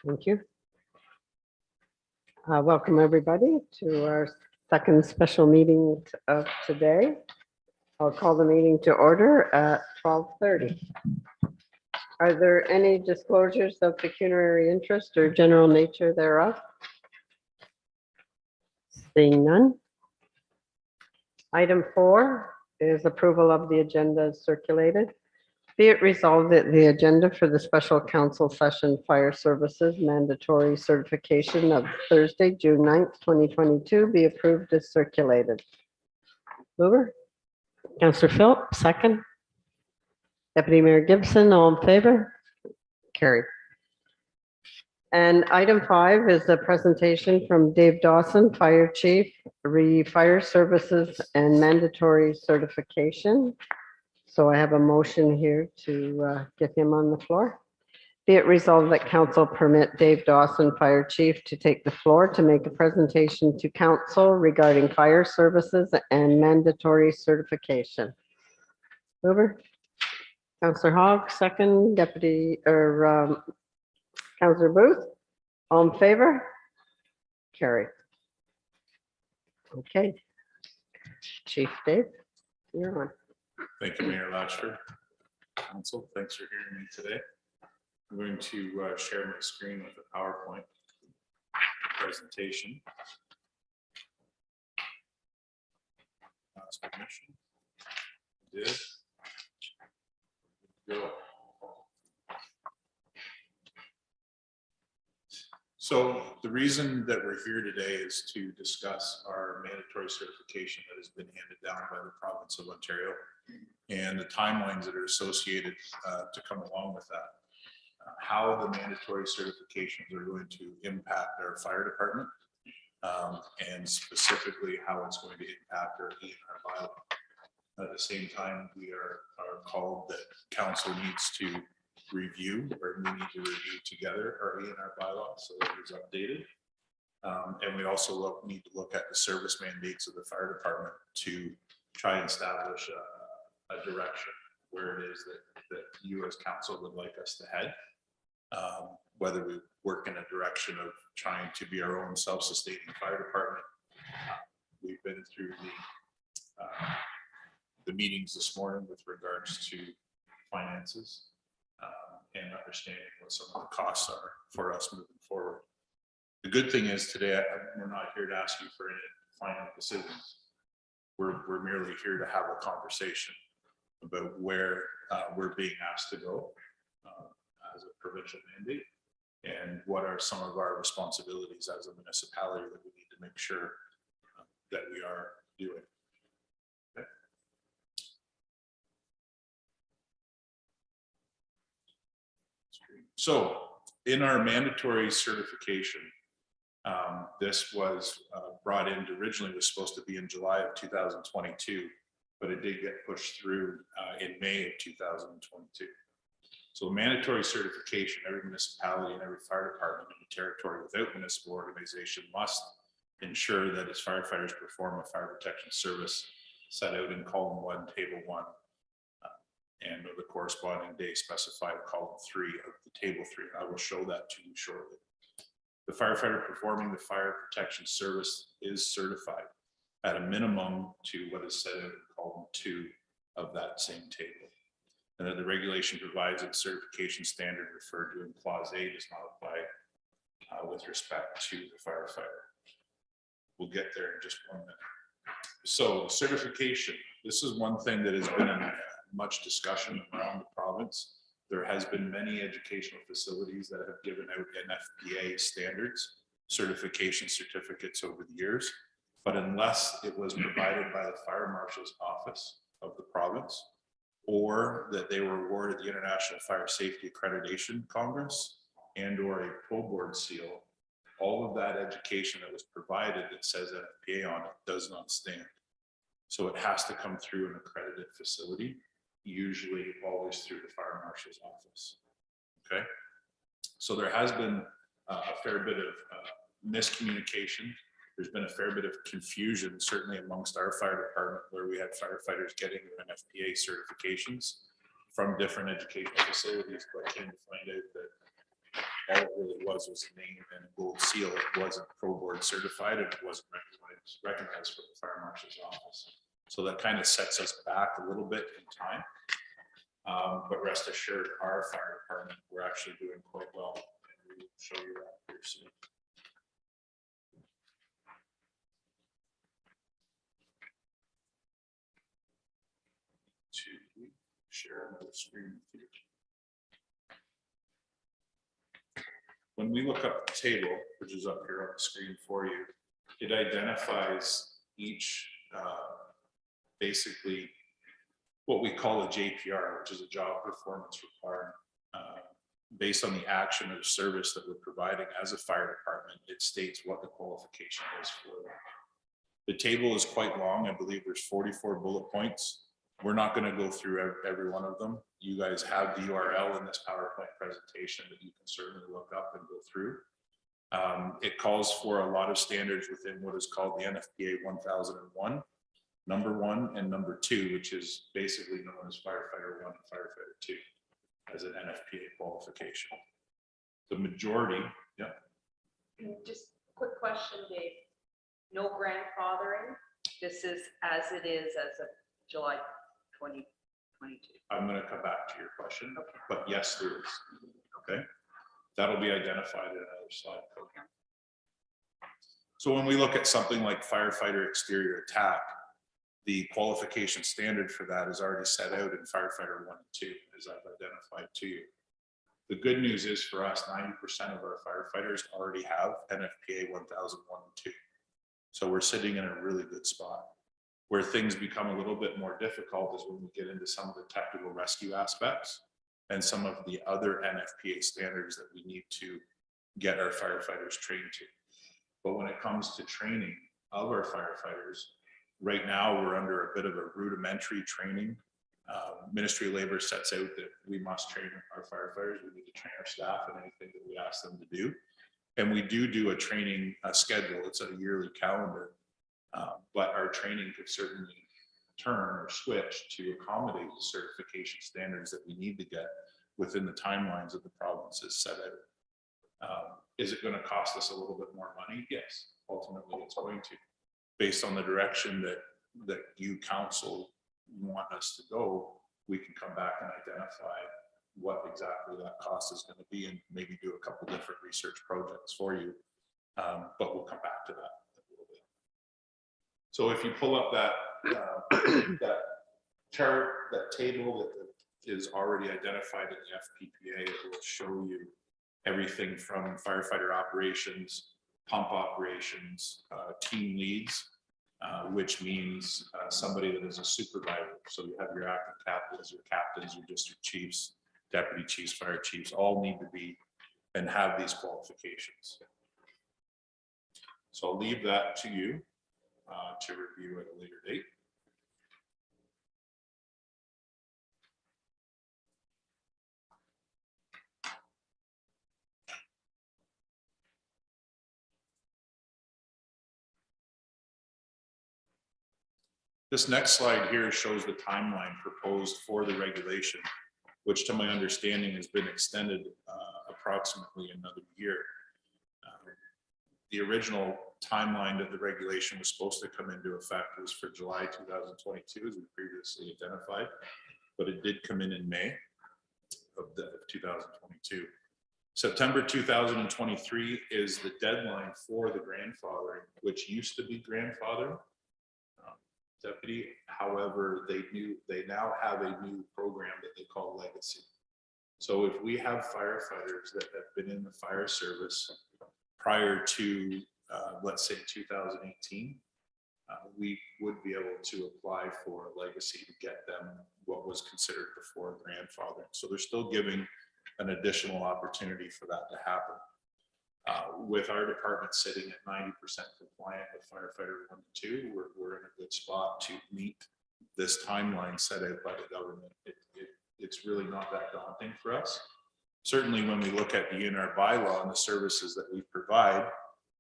Thank you. Welcome, everybody, to our second special meeting of today. I'll call the meeting to order at 12:30. Are there any disclosures of pecuniary interest or general nature thereof? Seeing none. Item 4 is approval of the agenda as circulated. Be it resolved that the agenda for the special council session fire services mandatory certification of Thursday, June 9th, 2022 be approved as circulated. Mover? Councillor Philp, second. Deputy Mayor Gibson, all in favor? Carried. And item 5 is a presentation from Dave Dawson, Fire Chief, Fire Services and Mandatory Certification. So I have a motion here to get him on the floor. Be it resolved that council permit Dave Dawson, Fire Chief, to take the floor to make a presentation to council regarding fire services and mandatory certification. Mover? Councillor Hogg, second. Deputy or Councillor Booth, all in favor? Carried. Okay. Chief Dave, you're on. Thank you, Mayor Latchford. Council, thanks for hearing me today. I'm going to share my screen with a PowerPoint presentation. Ask permission. Did. Go. So the reason that we're here today is to discuss our mandatory certification that has been handed down by the province of Ontario and the timelines that are associated to come along with that. How the mandatory certifications are going to impact our fire department and specifically how it's going to impact our ENR bylaw. At the same time, we are called that council needs to review, or we need to review together our ENR bylaw so that it is updated. And we also need to look at the service mandates of the fire department to try and establish a direction where it is that you as council would like us to head. Whether we work in a direction of trying to be our own self-sustaining fire department. We've been through the meetings this morning with regards to finances and understanding what some of the costs are for us moving forward. The good thing is today, we're not here to ask you for any final decisions. We're merely here to have a conversation about where we're being asked to go as a provincial mandate and what are some of our responsibilities as a municipality that we need to make sure that we are doing. Okay. So in our mandatory certification, this was brought in originally was supposed to be in July of 2022, but it did get pushed through in May of 2022. So mandatory certification, every municipality and every fire department in the territory without municipal organization must ensure that its firefighters perform a fire protection service set out in column 1, table 1, and the corresponding day specified in column 3 of the table 3. I will show that to you shortly. The firefighter performing the fire protection service is certified at a minimum to what is set out in column 2 of that same table. And that the regulation provides that certification standard referred to in clause A does not apply with respect to the firefighter. We'll get there in just 1 minute. So certification, this is one thing that has been in much discussion around the province. There has been many educational facilities that have given out NFPA standards, certification certificates over the years, but unless it was provided by the Fire Marshal's Office of the province, or that they were awarded the International Fire Safety Accreditation Congress and or a Pro Board seal, all of that education that was provided that says NFPA on it does not stand. So it has to come through an accredited facility, usually always through the Fire Marshal's Office. Okay, so there has been a fair bit of miscommunication. There's been a fair bit of confusion, certainly amongst our fire department, where we had firefighters getting their NFPA certifications from different educational facilities, but came to find out that all it really was a name and a gold seal. It wasn't pro board certified and it wasn't recognized for the fire marshal's office. So that kind of sets us back a little bit in time. But rest assured, our fire department, we're actually doing quite well. And we will show you that here soon. To share another screen with you. When we look up the table, which is up here on the screen for you, it identifies each basically what we call a JPR, which is a job performance requirement. Based on the action or service that we're providing as a fire department, it states what the qualification is for that. The table is quite long. I believe there's 44 bullet points. We're not going to go through every one of them. You guys have the URL in this PowerPoint presentation that you can certainly look up and go through. It calls for a lot of standards within what is called the NFPA 1001, number 1 and number 2, which is basically known as firefighter 1 and firefighter 2 as an NFPA qualification. The majority, yeah. Just a quick question, Dave. No grandfathering. This is as it is as of July 2022. I'm going to come back to your question, Okay. but yes, there is. Okay. That'll be identified in another slide. Okay. So when we look at something like firefighter exterior attack, the qualification standard for that is already set out in firefighter 1 and 2, as I've identified to you. The good news is for us, 90% of our firefighters already have NFPA 1001 and 2. So we're sitting in a really good spot. Where things become a little bit more difficult is when we get into some of the technical rescue aspects and some of the other NFPA standards that we need to get our firefighters trained to. But when it comes to training of our firefighters, right now we're under a bit of a rudimentary training. Ministry of Labor sets out that we must train our firefighters. We need to train our staff in anything that we ask them to do. And we do a training schedule. It's a yearly calendar. But our training could certainly turn or switch to accommodate the certification standards that we need to get within the timelines that the province has set out. Is it going to cost us a little bit more money? Yes, ultimately it's going to. Based on the direction that you council want us to go, we can come back and identify what exactly that cost is going to be and maybe do a couple different research projects for you. But we'll come back to that a little bit. So if you pull up that that chart, that table that is already identified in the FPPA, it will show you everything from firefighter operations, pump operations, team leads, which means somebody that is a supervisor. So you have your acting captains, your district chiefs, deputy chiefs, fire chiefs, all need to be and have these qualifications. So I'll leave that to you to review at a later date. This next slide here shows the timeline proposed for the regulation, which to my understanding has been extended approximately another year. The original timeline that the regulation was supposed to come into effect was for July 2022, as we previously identified, but it did come in May of 2022. September 2023 is the deadline for the grandfathering, which used to be grandfather. Deputy, however, they now have a new program that they call Legacy. So if we have firefighters that have been in the fire service prior to, let's say 2018, we would be able to apply for Legacy to get them what was considered before grandfather. So they're still giving an additional opportunity for that to happen. With our department sitting at 90% compliant with firefighter 1 and 2, we're in a good spot to meet this timeline set out by the government. It's really not that daunting for us. Certainly when we look at the ENR bylaw and the services that we provide,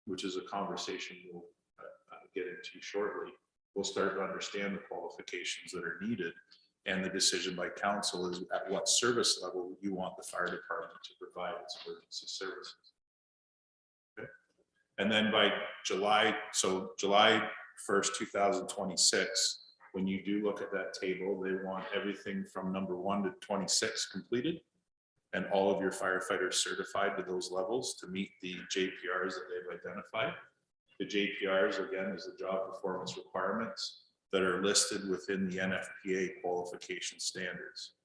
which is a conversation we'll get into shortly, we'll start to understand the qualifications that are needed. And the decision by council is at what service level you want the fire department to provide its emergency services. Okay. And then by July 1st, 2026, when you do look at that table, they want everything from number 1 to 26 completed, and all of your firefighters certified to those levels to meet the JPRs that they've identified. The JPRs, again, is the job performance requirements that are listed within the NFPA qualification standards.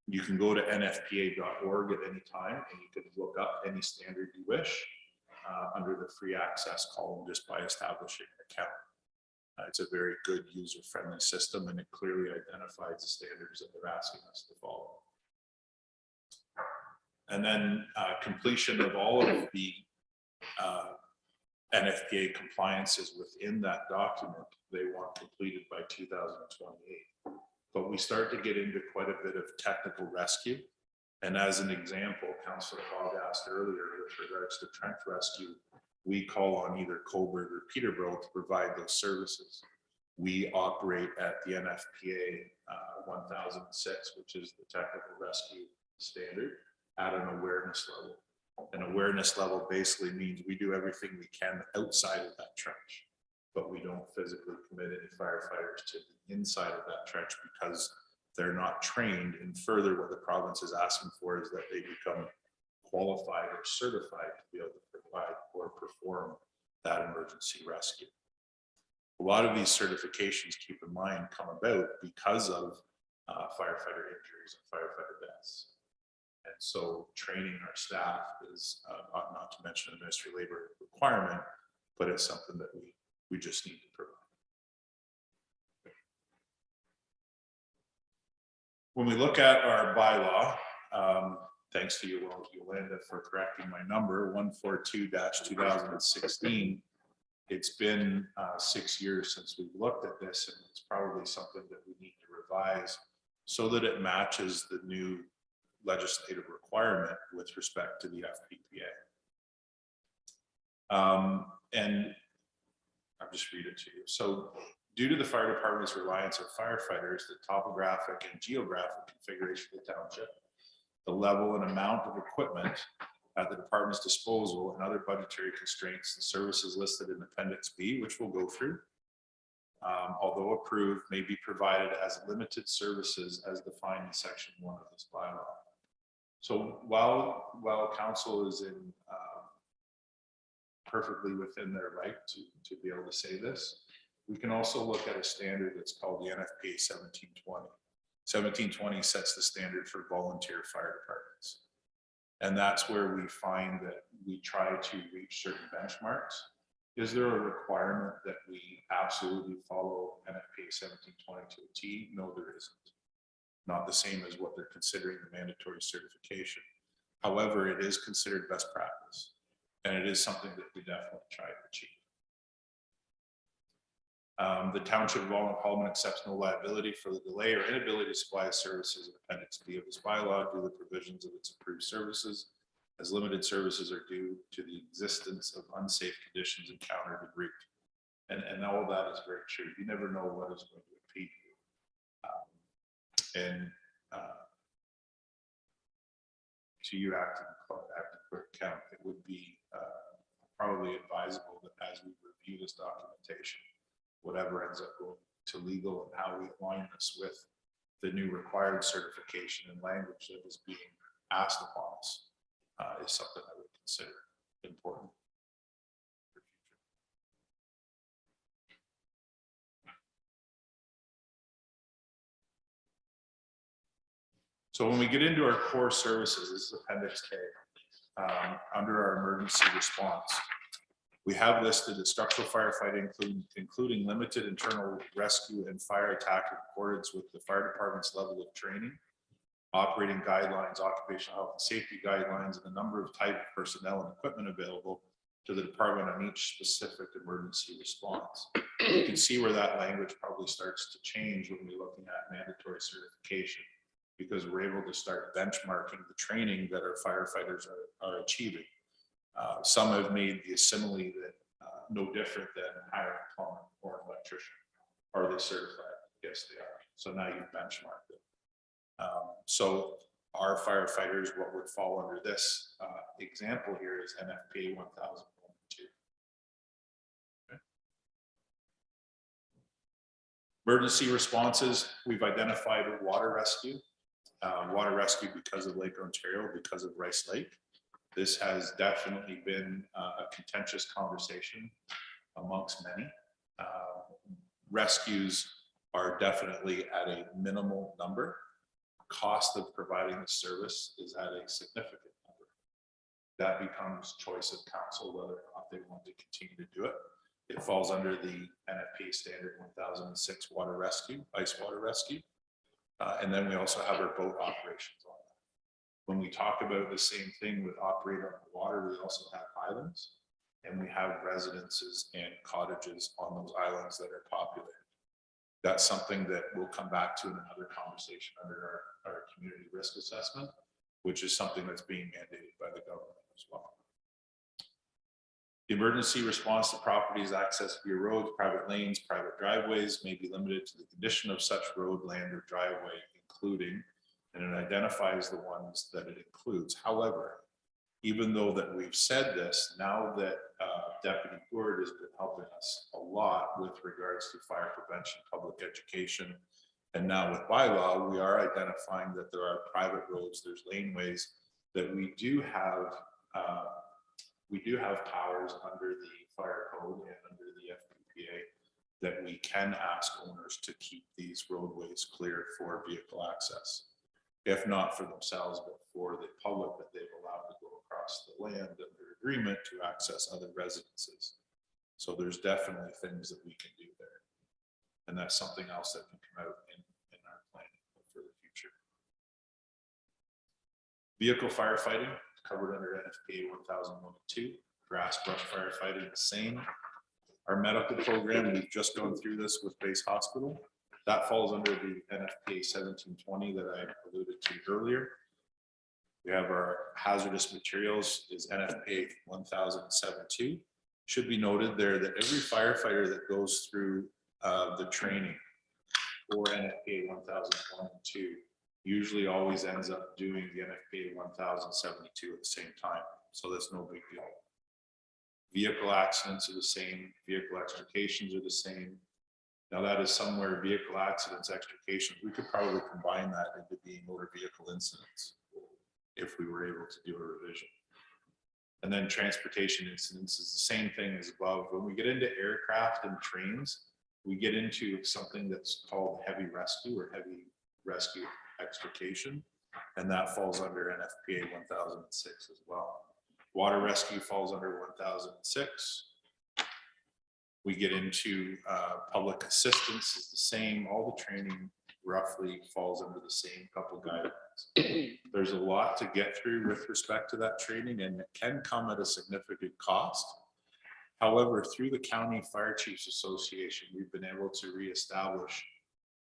You can go to nfpa.org at any time and you can look up any standard you wish under the free access column just by establishing an account. It's a very good user-friendly system, and it clearly identifies the standards that they're asking us to follow. And then completion of all of the NFPA compliances within that document, they want completed by 2028. But we start to get into quite a bit of technical rescue. And as an example, Councillor Hogg asked earlier with regards to trench rescue, we call on either Cobourg or Peterborough to provide those services. We operate at the NFPA 1006, which is the technical rescue standard, at an awareness level. An awareness level basically means we do everything we can outside of that trench, but we don't physically commit any firefighters to the inside of that trench because they're not trained. And further, what the province is asking for is that they become qualified or certified to be able to provide or perform that emergency rescue. A lot of these certifications, keep in mind, come about because of firefighter injuries and firefighter deaths. And so training our staff is not to mention a ministry labor requirement, but it's something that we just need to provide. When we look at our bylaw, thanks to Yolanda for correcting my number, 142-2016, it's been 6 years since we've looked at this, and it's probably something that we need to revise so that it matches the new legislative requirement with respect to the FPPA. And I'll just read it to you. So, due to the fire department's reliance on firefighters, the topographic and geographic configuration of the township, the level and amount of equipment at the department's disposal, and other budgetary constraints, the services listed in Appendix B, which we'll go through, although approved, may be provided as limited services as defined in Section 1 of this bylaw. So while council is in perfectly within their right to be able to say this, we can also look at a standard that's called the NFPA 1720. 1720 sets the standard for volunteer fire departments. And that's where we find that we try to reach certain benchmarks. Is there a requirement that we absolutely follow NFPA 1720 to a T? No, there isn't. Not the same as what they're considering the mandatory certification. However, it is considered best practice, and it is something that we definitely try to achieve. The Township of Wallen accepts no liability for the delay or inability to supply services in Appendix B of this bylaw due to the provisions of its approved services, as limited services are due to the existence of unsafe conditions encountered en route. And all of that is very true. You never know what is going to impede you. To you acting clerk count, it would be probably advisable that as we review this documentation, whatever ends up going to legal and how we align this with the new required certification and language that is being asked upon us is something I would consider important for future. So when we get into our core services, this is Appendix K, under our emergency response. We have listed the structural firefighting, including limited internal rescue and fire attack in accordance with the fire department's level of training, operating guidelines, occupational health and safety guidelines, and the number of type of personnel and equipment available to the department on each specific emergency response. You can see where that language probably starts to change when we're looking at mandatory certification, because we're able to start benchmarking the training that our firefighters are achieving. Some have made the simile that no different than hiring a plumber or an electrician. Are they certified? Yes, they are. So now you benchmark them. So our firefighters, what would fall under this example here is NFPA 1002. Emergency responses, we've identified water rescue. Water rescue because of Lake Ontario, because of Rice Lake. This has definitely been a contentious conversation amongst many. Rescues are definitely at a minimal number. Cost of providing the service is at a significant number. That becomes choice of council whether or not they want to continue to do it. It falls under the NFPA standard 1006 water rescue, ice water rescue. And then we also have our boat operations on that. When we talk about the same thing with operate on the water, we also have islands, and we have residences and cottages on those islands that are populated. That's something that we'll come back to in another conversation under our community risk assessment, which is something that's being mandated by the government as well. The emergency response to properties accessed via roads, private lanes, private driveways may be limited to the condition of such road, land, or driveway, including, and it identifies the ones that it includes. However, even though that we've said this, now that Deputy Gourd has been helping us a lot with regards to fire prevention, public education, and now with bylaw, we are identifying that there are private roads, there's laneways that we do have powers under the fire code and under the FPPA that we can ask owners to keep these roadways clear for vehicle access. If not for themselves, but for the public that they've allowed to go across the land under agreement to access other residences. So there's definitely things that we can do there. And that's something else that can come out in our planning for the future. Vehicle firefighting covered under NFPA 1002. Grass brush firefighting, the same. Our medical program, we've just gone through this with Base Hospital. That falls under the NFPA 1720 that I alluded to earlier. We have our hazardous materials is NFPA 1072. Should be noted there that every firefighter that goes through the training for NFPA 1001 and 2 usually always ends up doing the NFPA 1072 at the same time. So that's no big deal. Vehicle accidents are the same. Vehicle extrications are the same. Now that is somewhere vehicle accidents, extrications, we could probably combine that into being motor vehicle incidents if we were able to do a revision. And then transportation incidents is the same thing as above. When we get into aircraft and trains, we get into something that's called heavy rescue or heavy rescue extrication. And that falls under NFPA 1006 as well. Water rescue falls under 1006. We get into public assistance is the same. All the training roughly falls under the same couple guidelines. There's a lot to get through with respect to that training, and it can come at a significant cost. However, through the County Fire Chiefs Association, we've been able to reestablish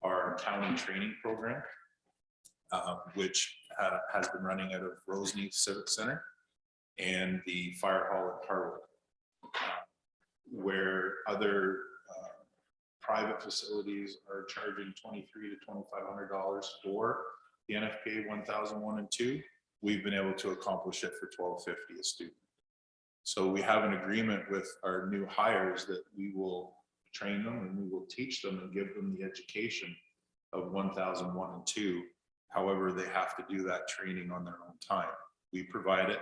our county training program, which has been running out of Roseneath Civic Center and the fire hall at Harwood, where other private facilities are charging $2,300 to $2,500 for the NFPA 1001 and 2. We've been able to accomplish it for $1,250 a student. So we have an agreement with our new hires that we will train them and we will teach them and give them the education of 1001 and 2. However, they have to do that training on their own time. We provide it,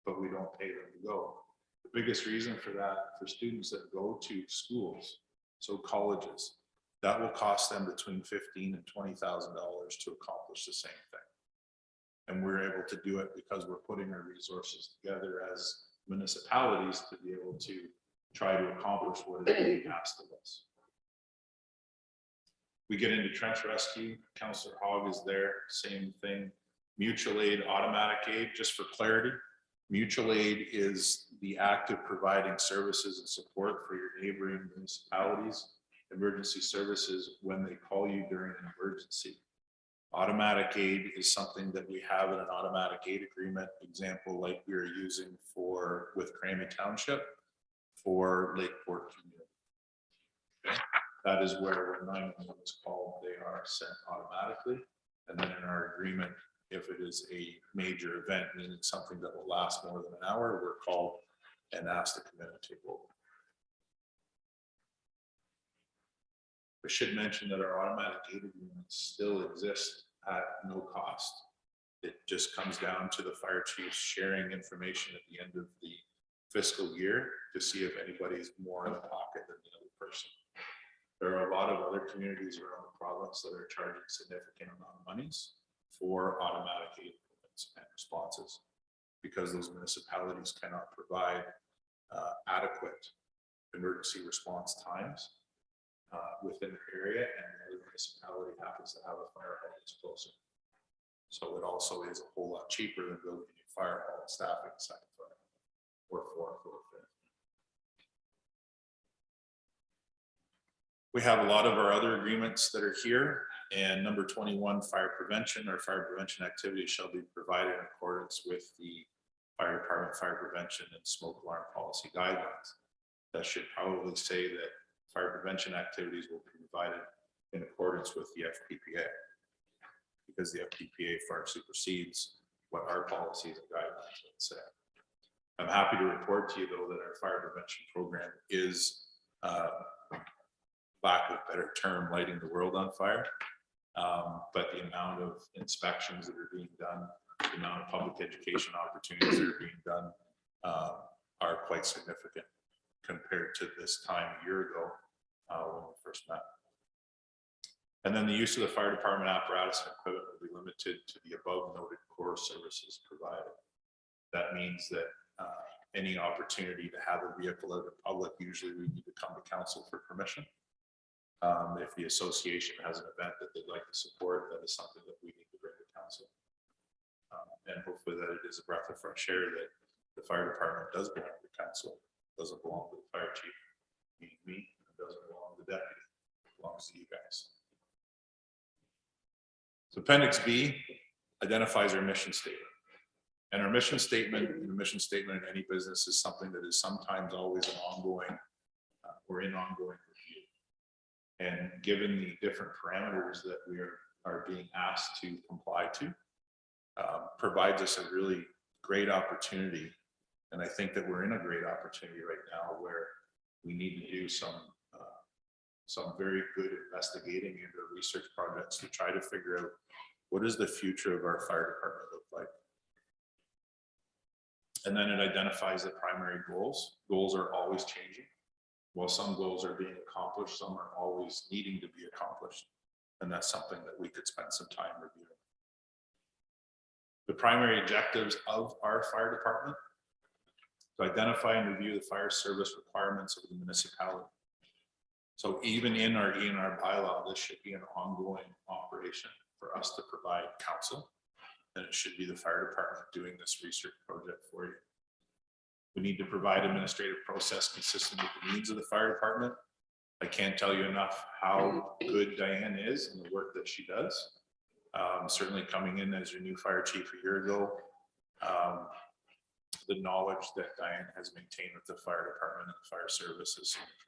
but we don't pay them to go. The biggest reason for that, for students that go to schools, so colleges, that will cost them between $15,000 and $20,000 to accomplish the same thing. And we're able to do it because we're putting our resources together as municipalities to be able to try to accomplish what is being asked of us. We get into trench rescue. Councillor Hogg is there, same thing. Mutual aid, automatic aid, just for clarity. Mutual aid is the act of providing services and support for your neighboring municipalities, emergency services when they call you during an emergency. Automatic aid is something that we have in an automatic aid agreement, example like we are using with Cramy Township for Lakeport community. Okay. That is where when 911 is called, they are sent automatically, And then in our agreement, if it is a major event, meaning something that will last more than an hour, we're called and asked to come in and take over. I should mention that our automatic gate agreements still exist at no cost. It just comes down to the fire chiefs sharing information at the end of the fiscal year to see if anybody's more in the pocket than the other person. There are a lot of other communities around the province that are charging significant amount of monies for automatic gate agreements and responses because those municipalities cannot provide adequate emergency response times within their area, and the municipality happens to have a fire hall that's closer. So it also is a whole lot cheaper than building a fire hall and staffing a second fire or fourth or fifth. We have a lot of our other agreements that are here, and number 21, fire prevention or fire prevention activities shall be provided in accordance with the fire department fire prevention and smoke alarm policy guidelines. That should probably say that fire prevention activities will be provided in accordance with the FPPA, because the FPPA far supersedes what our policies and guidelines would say. I'm happy to report to you though that our fire prevention program is, lack of a better term, lighting the world on fire. But the amount of inspections that are being done, the amount of public education opportunities that are being done are quite significant compared to this time a year ago when we first met. And then the use of the fire department apparatus and equipment will be limited to the above noted core services provided. That means that any opportunity to have a vehicle out in public, usually we need to come to council for permission. If the association has an event that they'd like to support, that is something that we need to bring to council. And hopefully that it is a breath of fresh air that the fire department does belong to council, doesn't belong to the fire chief, meaning me, and doesn't belong to the deputy, it belongs to you guys. So Appendix B identifies our mission statement. And our mission statement, and the mission statement in any business is something that is sometimes always an ongoing, or in ongoing review. And given the different parameters that we are being asked to comply to, provides us a really great opportunity. And I think that we're in a great opportunity right now where we need to do some very good investigating into research projects to try to figure out what does the future of our fire department look like. And then it identifies the primary goals. Goals are always changing. While some goals are being accomplished, some are always needing to be accomplished. And that's something that we could spend some time reviewing. The primary objectives of our fire department: to identify and review the fire service requirements of the municipality. So even in our ENR bylaw, this should be an ongoing operation for us to provide counsel, and it should be the fire department doing this research project for you. We need to provide administrative process consistent with the needs of the fire department. I can't tell you enough how good Diane is and the work that she does. Certainly coming in as your new fire chief a year ago, the knowledge that Diane has maintained with the fire department and the fire service is significant.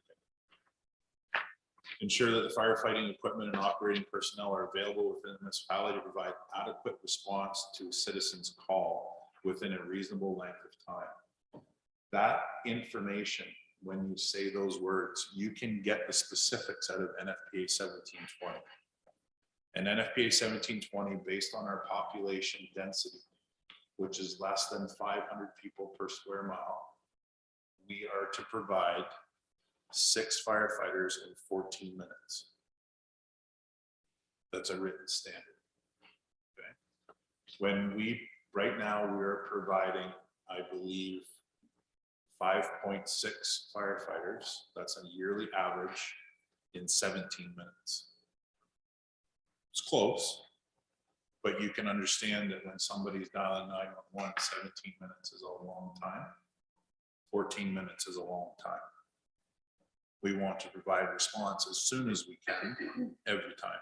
Ensure that the firefighting equipment and operating personnel are available within the municipality to provide adequate response to a citizen's call within a reasonable length of time. That information, when you say those words, you can get the specifics out of NFPA 1720. And NFPA 1720, based on our population density, which is less than 500 people per square mile, we are to provide 6 firefighters in 14 minutes. That's a written standard. Okay. When right now we're providing, I believe, 5.6 firefighters. That's a yearly average in 17 minutes. It's close, but you can understand that when somebody's dialing 911, 17 minutes is a long time. 14 minutes is a long time. We want to provide response as soon as we can, every time,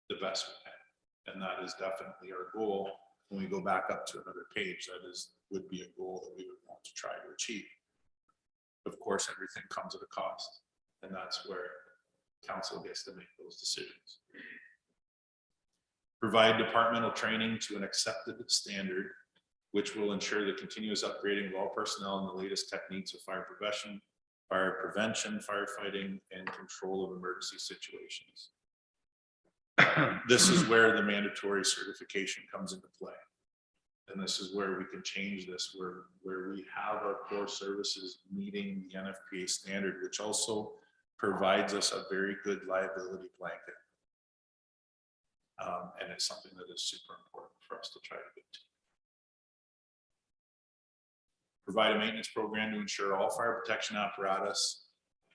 the best we can. And that is definitely our goal. When we go back up to another page, that would be a goal that we would want to try to achieve. Of course, everything comes at a cost, and that's where council gets to make those decisions. Provide departmental training to an accepted standard, which will ensure the continuous upgrading of all personnel and the latest techniques of fire prevention, firefighting, and control of emergency situations. This is where the mandatory certification comes into play. And this is where we can change this, where we have our core services meeting the NFPA standard, which also provides us a very good liability blanket. And it's something that is super important for us to try to get to. Provide a maintenance program to ensure all fire protection apparatus,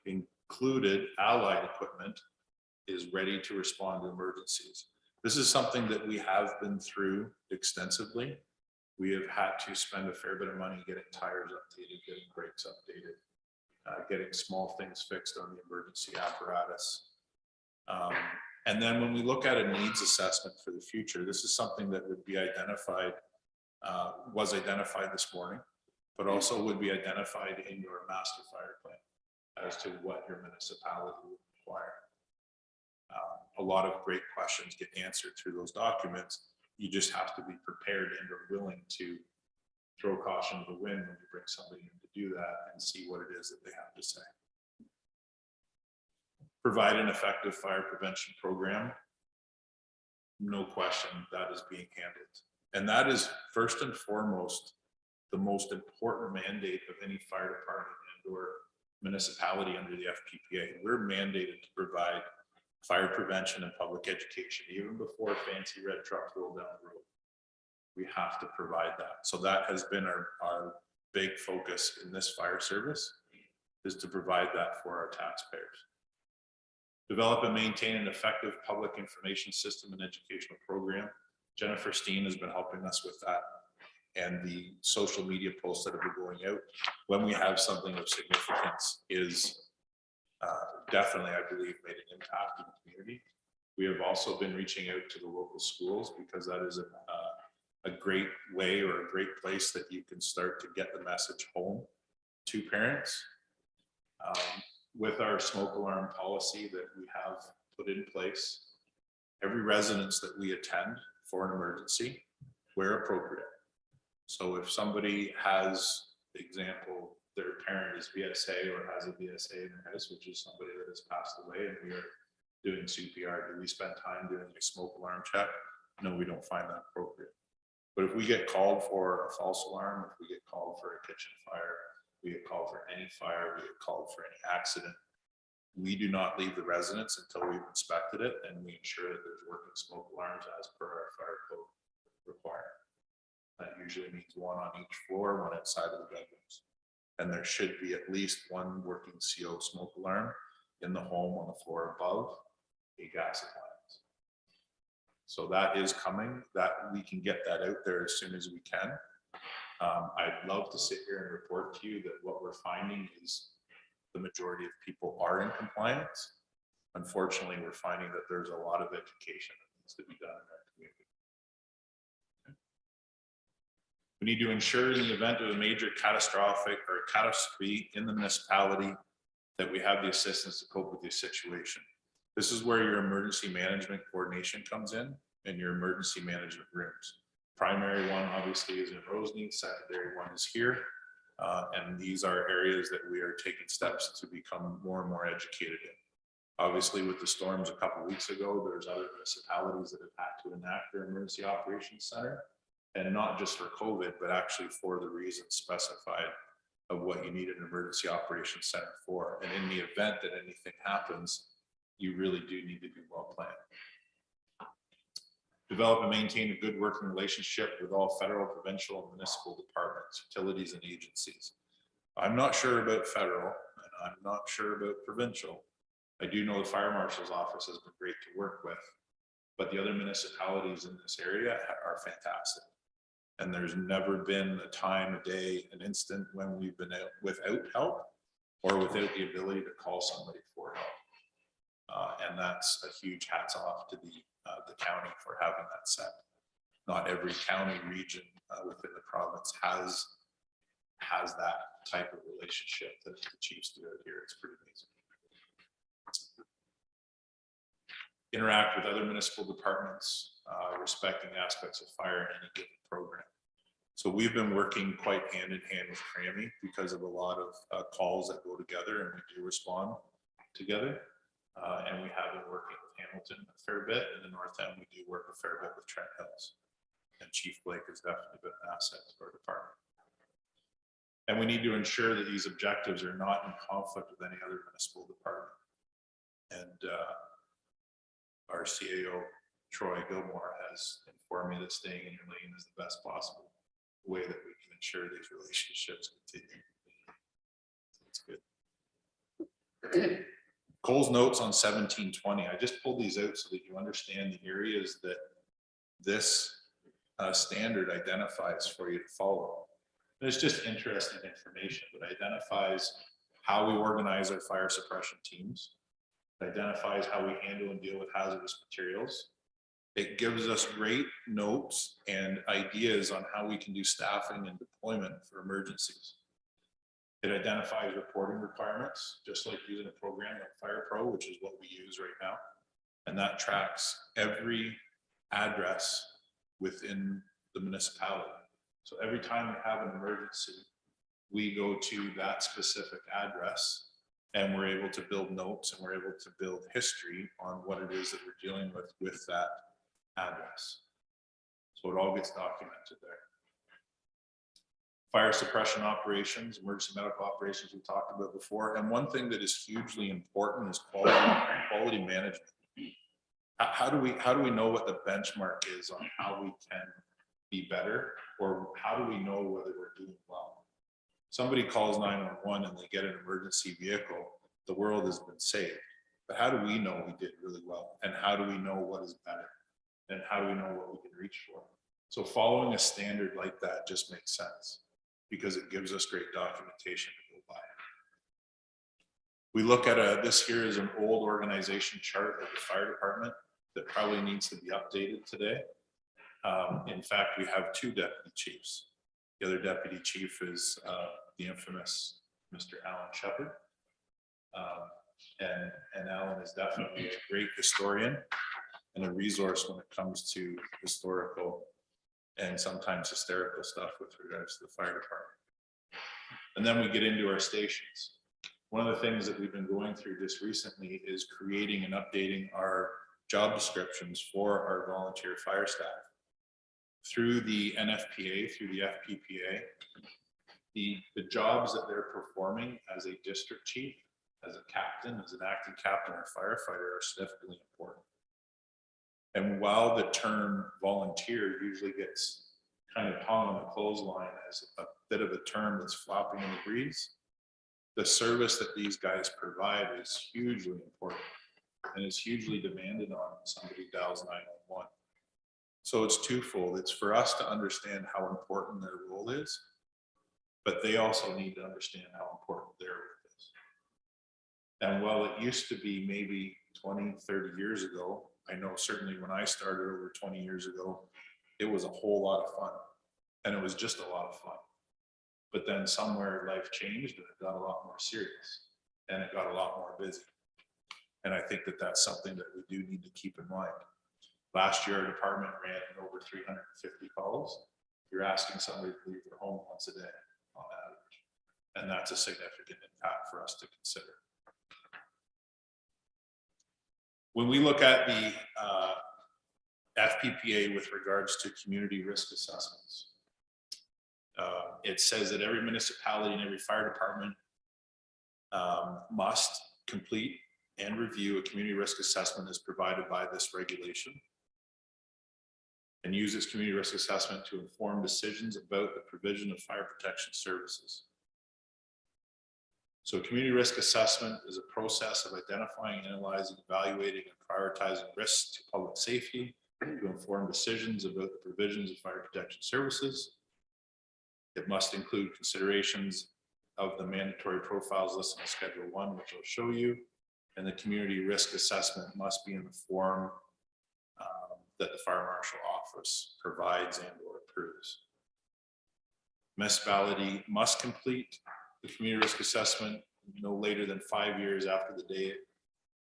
included allied equipment, is ready to respond to emergencies. This is something that we have been through extensively. We have had to spend a fair bit of money getting tires updated, getting brakes updated, getting small things fixed on the emergency apparatus. And then when we look at a needs assessment for the future, this is something that would be identified, was identified this morning, but also would be identified in your master fire plan as to what your municipality would require. A lot of great questions get answered through those documents. You just have to be prepared and are willing to throw caution to the wind when you bring somebody in to do that and see what it is that they have to say. Provide an effective fire prevention program. No question, that is being handled. And that is first and foremost the most important mandate of any fire department and or municipality under the FPPA. We're mandated to provide fire prevention and public education, even before fancy red trucks roll down the road. We have to provide that. So that has been our big focus in this fire service, is to provide that for our taxpayers. Develop and maintain an effective public information system and educational program. Jennifer Steen has been helping us with that, and the social media posts that have been going out when we have something of significance is definitely, I believe, made an impact in the community. We have also been reaching out to the local schools because that is a great way or a great place that you can start to get the message home to parents. With our smoke alarm policy that we have put in place, every residence that we attend for an emergency, where appropriate. So if somebody has, for example, their parent is VSA or has a VSA in their house, which is somebody that has passed away, and we are doing CPR, do we spend time doing a smoke alarm check? No, we don't find that appropriate. But if we get called for a false alarm, if we get called for a kitchen fire, we get called for any fire, we get called for any accident, we do not leave the residence until we've inspected it and we ensure that there's working smoke alarms as per our fire code requirement. That usually means one on each floor, one outside of the bedrooms. And there should be at least one working CO smoke alarm in the home on the floor above a gas appliance. So that is coming, that we can get that out there as soon as we can. I'd love to sit here and report to you that what we're finding is the majority of people are in compliance. Unfortunately, we're finding that there's a lot of education that needs to be done in our community. We need to ensure in the event of a major catastrophe in the municipality that we have the assistance to cope with the situation. This is where your emergency management coordination comes in and your emergency management rooms. Primary one obviously is in Roseneath, secondary one is here. And these are areas that we are taking steps to become more and more educated in. Obviously with the storms a couple of weeks ago, there's other municipalities that have had to enact their emergency operations center. And not just for COVID, but actually for the reasons specified of what you need an emergency operations center for. And in the event that anything happens, you really do need to be well planned. Develop and maintain a good working relationship with all federal, provincial, and municipal departments, utilities, and agencies. I'm not sure about federal, and I'm not sure about provincial. I do know the fire marshal's office has been great to work with, but the other municipalities in this area are fantastic. And there's never been a time, a day, an instant when we've been out without help or without the ability to call somebody for help. And that's a huge hats off to the county for having that set. Not every county region within the province has that type of relationship that the chiefs do out here. It's pretty amazing. interact with other municipal departments, respecting aspects of fire in any given program. So we've been working quite hand in hand with CRAMI because of a lot of calls that go together, and we do respond together. And we have been working with Hamilton a fair bit. In the North End, we do work a fair bit with Trent Hills. And Chief Blake has definitely been an asset to our department. And we need to ensure that these objectives are not in conflict with any other municipal department. And our CAO, Troy Gilmore, has informed me that staying in your lane is the best possible way that we can ensure these relationships continue. That's good. Cole's notes on 1720. I just pulled these out so that you understand the areas that this standard identifies for you to follow. And it's just interesting information, but identifies how we organize our fire suppression teams. It identifies how we handle and deal with hazardous materials. It gives us great notes and ideas on how we can do staffing and deployment for emergencies. It identifies reporting requirements, just like using a program like FirePro, which is what we use right now. And that tracks every address within the municipality. So every time we have an emergency, we go to that specific address and we're able to build notes and we're able to build history on what it is that we're dealing with that address. So it all gets documented there. Fire suppression operations, emergency medical operations we talked about before. And one thing that is hugely important is quality management. How do we know what the benchmark is on how we can be better, or how do we know whether we're doing well? Somebody calls 911 and they get an emergency vehicle, the world has been saved. But how do we know we did really well? And how do we know what is better? And how do we know what we can reach for? So following a standard like that just makes sense because it gives us great documentation to go by. We look at this here is an old organization chart of the fire department that probably needs to be updated today. In fact, we have two deputy chiefs. The other deputy chief is the infamous Mr. Alan Shepard. And Alan is definitely a great historian and a resource when it comes to historical and sometimes hysterical stuff with regards to the fire department. And then we get into our stations. One of the things that we've been going through just recently is creating and updating our job descriptions for our volunteer fire staff. Through the NFPA, through the FPPA, the jobs that they're performing as a district chief, as a captain, as an acting captain or firefighter are significantly important. And while the term volunteer usually gets kind of hung on the clothesline as a bit of a term that's flopping in the breeze, the service that these guys provide is hugely important and is hugely demanded on somebody dials 911. So it's twofold. It's for us to understand how important their role is, but they also need to understand how important their role is. And while it used to be maybe 20, 30 years ago, I know certainly when I started over 20 years ago, it was a whole lot of fun. And it was just a lot of fun. But then somewhere life changed and it got a lot more serious and it got a lot more busy. And I think that that's something that we do need to keep in mind. Last year, our department ran over 350 calls. You're asking somebody to leave their home once a day on average. And that's a significant impact for us to consider. When we look at the FPPA with regards to community risk assessments, it says that every municipality and every fire department must complete and review a community risk assessment as provided by this regulation and use its community risk assessment to inform decisions about the provision of fire protection services. So community risk assessment is a process of identifying, analyzing, evaluating, and prioritizing risks to public safety to inform decisions about the provisions of fire protection services. It must include considerations of the mandatory profiles listed in Schedule 1, which I'll show you. And the community risk assessment must be in the form that the Fire Marshal Office provides and or approves. Municipality must complete the community risk assessment no later than 5 years after the day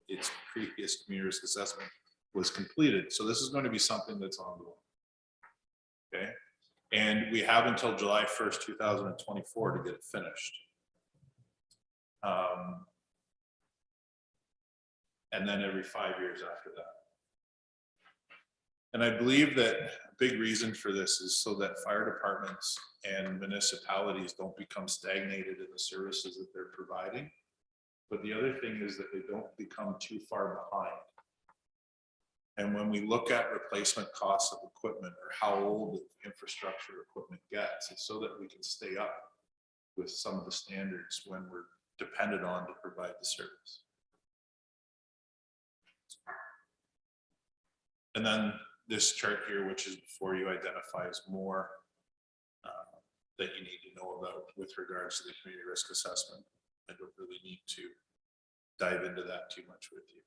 its previous community risk assessment was completed. So this is going to be something that's ongoing. Okay, and we have until July 1st, 2024 to get it finished. And then every 5 years after that. And I believe that a big reason for this is so that fire departments and municipalities don't become stagnated in the services that they're providing. But the other thing is that they don't become too far behind. And when we look at replacement costs of equipment or how old the infrastructure equipment gets, it's so that we can stay up with some of the standards when we're dependent on to provide the service. And then this chart here, which is before you, identifies more that you need to know about with regards to the community risk assessment. I don't really need to dive into that too much with you.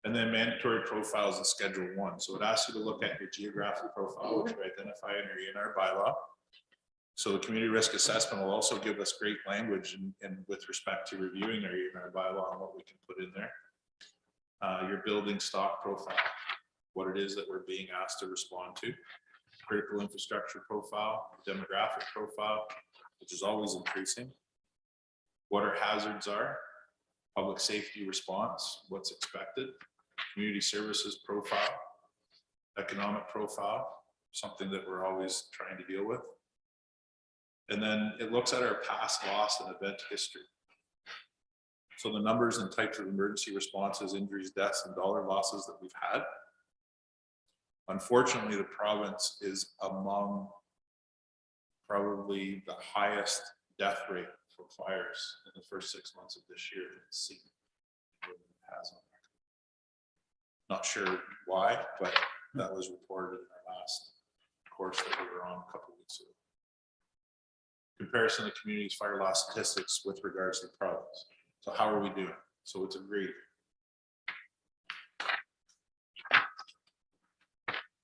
And then mandatory profiles in Schedule 1. So it asks you to look at your geographic profile, which we identify in our bylaw. So the community risk assessment will also give us great language and with respect to reviewing our bylaw and what we can put in there. Your building stock profile, what it is that we're being asked to respond to. Critical infrastructure profile, demographic profile, which is always increasing. What our hazards are, public safety response, what's expected, community services profile, economic profile, something that we're always trying to deal with. And then it looks at our past loss and event history. So the numbers and types of emergency responses, injuries, deaths, and dollar losses that we've had. Unfortunately, the province is among probably the highest death rate for fires in the first 6 months of this year. Not sure why, but that was reported in our last course that we were on a couple of weeks ago. Comparison of the community's fire loss statistics with regards to the province. So how are we doing? So it's a grade.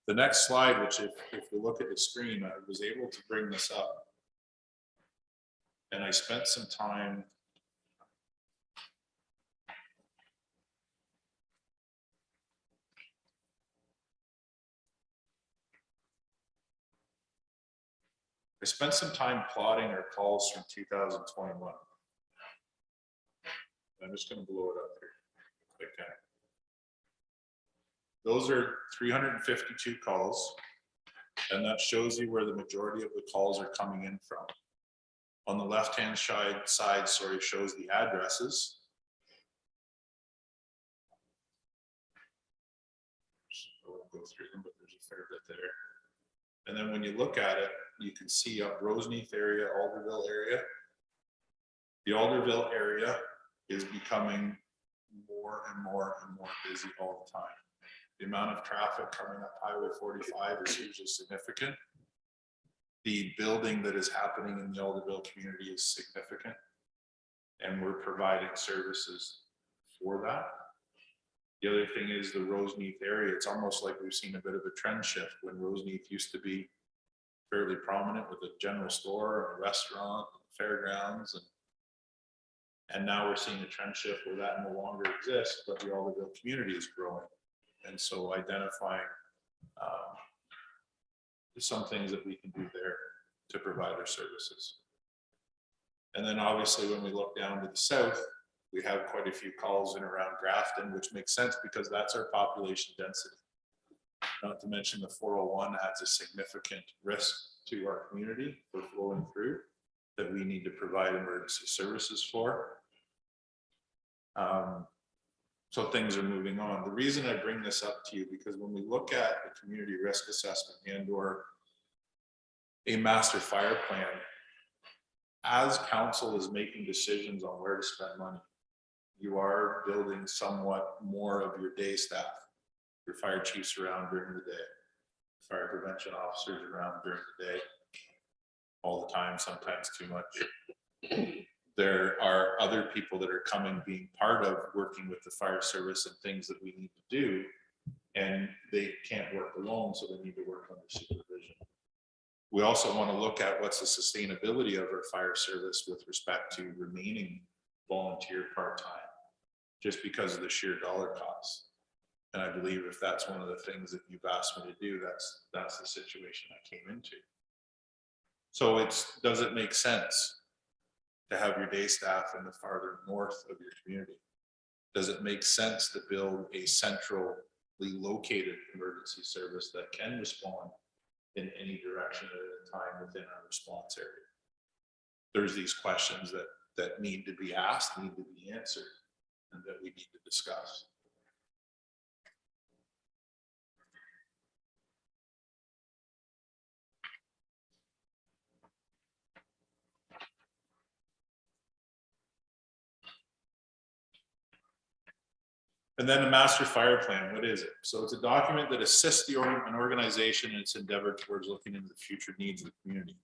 The next slide, which if you look at the screen, I was able to bring this up. And I spent some time plotting our calls from 2021. I'm just going to blow it up here. Okay. Those are 352 calls, and that shows you where the majority of the calls are coming in from. On the left-hand side, shows the addresses. I won't go through them, but there's a fair bit there. And then when you look at it, you can see up Roseneath area, Alderville area. The Alderville area is becoming more and more busy all the time. The amount of traffic coming up Highway 45 is hugely significant. The building that is happening in the Alderville community is significant, and we're providing services for that. The other thing is the Roseneath area. It's almost like we've seen a bit of a trend shift when Roseneath used to be fairly prominent with a general store, a restaurant, fairgrounds, and now we're seeing a trend shift where that no longer exists, but the Alderville community is growing. And so identifying some things that we can do there to provide our services. And then obviously when we look down to the south, we have quite a few calls in around Grafton, which makes sense because that's our population density. Not to mention the 401 adds a significant risk to our community for flowing through that we need to provide emergency services for. So things are moving on. The reason I bring this up to you, because when we look at the community risk assessment and or a master fire plan, as council is making decisions on where to spend money, you are building somewhat more of your day staff, your fire chiefs around during the day, fire prevention officers around during the day, all the time, sometimes too much. There are other people that are coming, being part of working with the fire service and things that we need to do, and they can't work alone, so they need to work under supervision. We also want to look at what's the sustainability of our fire service with respect to remaining volunteer part-time. just because of the sheer dollar cost. And I believe if that's one of the things that you've asked me to do, that's the situation I came into. So does it make sense to have your day staff in the farther north of your community? Does it make sense to build a centrally located emergency service that can respond in any direction at a time within our response area? There's these questions that need to be asked, need to be answered, and that we need to discuss. And then the master fire plan, what is it? So it's a document that assists an organization in its endeavor towards looking into the future needs of the community.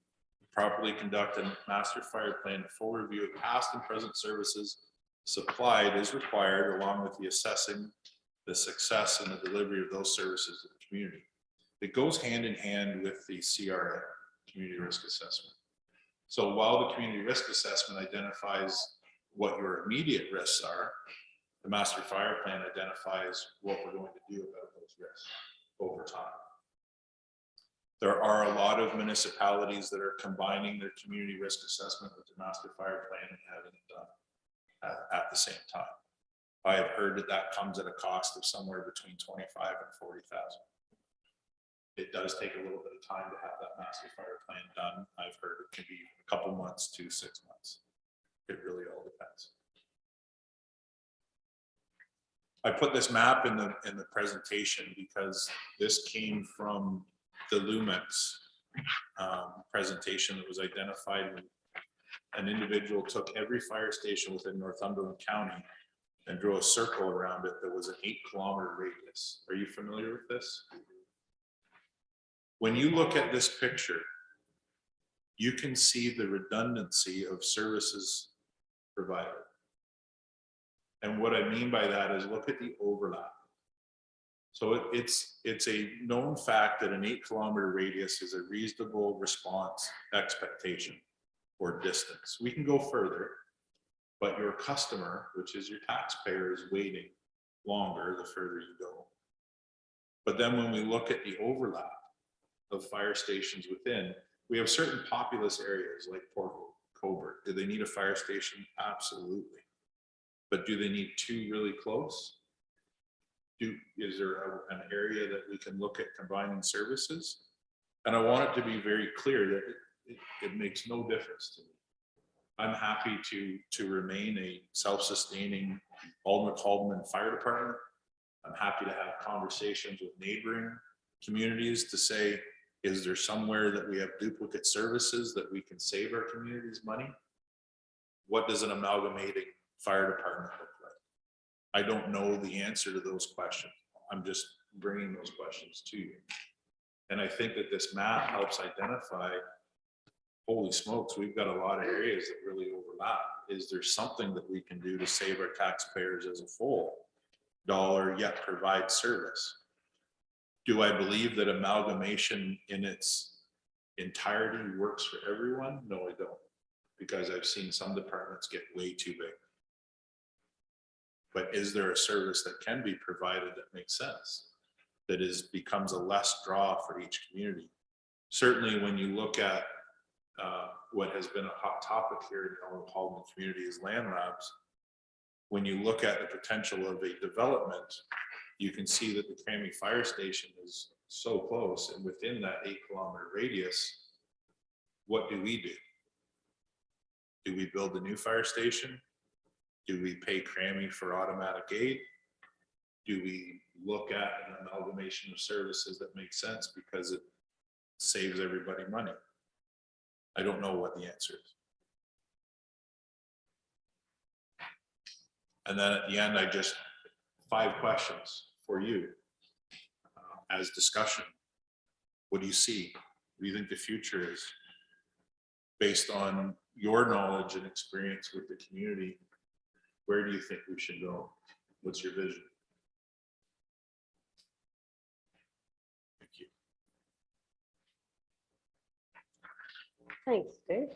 Properly conduct a master fire plan, a full review of past and present services supplied is required, along with the assessing the success and the delivery of those services to the community. It goes hand in hand with the CRA, Community Risk Assessment. So while the Community Risk Assessment identifies what your immediate risks are, the master fire plan identifies what we're going to do about those risks over time. There are a lot of municipalities that are combining their community risk assessment with the master fire plan and having it done at the same time. I have heard that comes at a cost of somewhere between 25 and 40,000. It does take a little bit of time to have that master fire plan done. I've heard it can be a couple months to 6 months. It really all depends. I put this map in the presentation because this came from the Lumex presentation that was identified when an individual took every fire station within Northumberland County and drew a circle around it that was an 8-kilometer radius. Are you familiar with this? When you look at this picture, you can see the redundancy of services provided. And what I mean by that is look at the overlap. So it's a known fact that an 8-kilometer radius is a reasonable response expectation or distance. We can go further, but your customer, which is your taxpayer, is waiting longer the further you go. But then when we look at the overlap of fire stations within, we have certain populous areas like Port Colborne. Do they need a fire station? Absolutely. But do they need 2 really close? Is there an area that we can look at combining services? And I want it to be very clear that it makes no difference to me. I'm happy to remain a self-sustaining Alderman Fire Department. I'm happy to have conversations with neighboring communities to say, is there somewhere that we have duplicate services that we can save our communities money? What does an amalgamating fire department look like? I don't know the answer to those questions. I'm just bringing those questions to you. And I think that this map helps identify, holy smokes, we've got a lot of areas that really overlap. Is there something that we can do to save our taxpayers as a full dollar yet provide service? Do I believe that amalgamation in its entirety works for everyone? No, I don't, because I've seen some departments get way too big. But is there a service that can be provided that makes sense, that becomes a less draw for each community? Certainly when you look at what has been a hot topic here in the Haldeman community is land labs. When you look at the potential of a development, you can see that the Crammy Fire Station is so close, and within that 8-kilometer radius, what do we do? Do we build a new fire station? Do we pay Crammy for automatic aid? Do we look at an amalgamation of services that makes sense because it saves everybody money? I don't know what the answer is. And then at the end, 5 questions for you as discussion. What do you see? What do you think the future is? Based on your knowledge and experience with the community, where do you think we should go? What's your vision? Thank you. Thanks, Dave.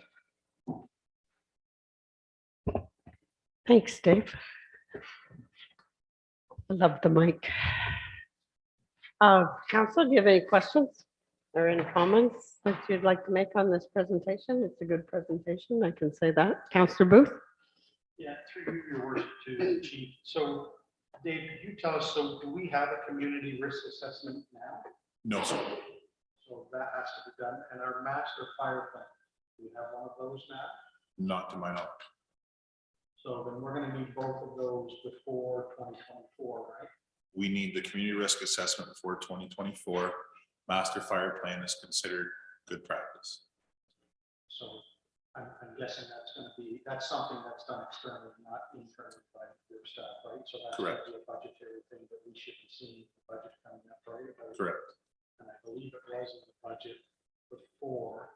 Thanks, Dave. I love the mic. Council, do you have any questions or any comments that you'd like to make on this presentation? It's a good presentation, I can say that. Councillor Booth? Yeah, through you, your worship, to the chief. So Dave, could you tell us, so do we have a community risk assessment now? No, sir. So that has to be done. And our master fire plan, do we have one of those now? Not to my knowledge. So then we're gonna need both of those before 2024, right? We need the community risk assessment for 2024. Master fire plan is considered good practice. So I'm guessing that's something that's done externally, not internally by your staff, right? So that's gonna Correct. be a budgetary thing that we should be seeing the budget coming up, right? Correct. And I believe it was in the budget before.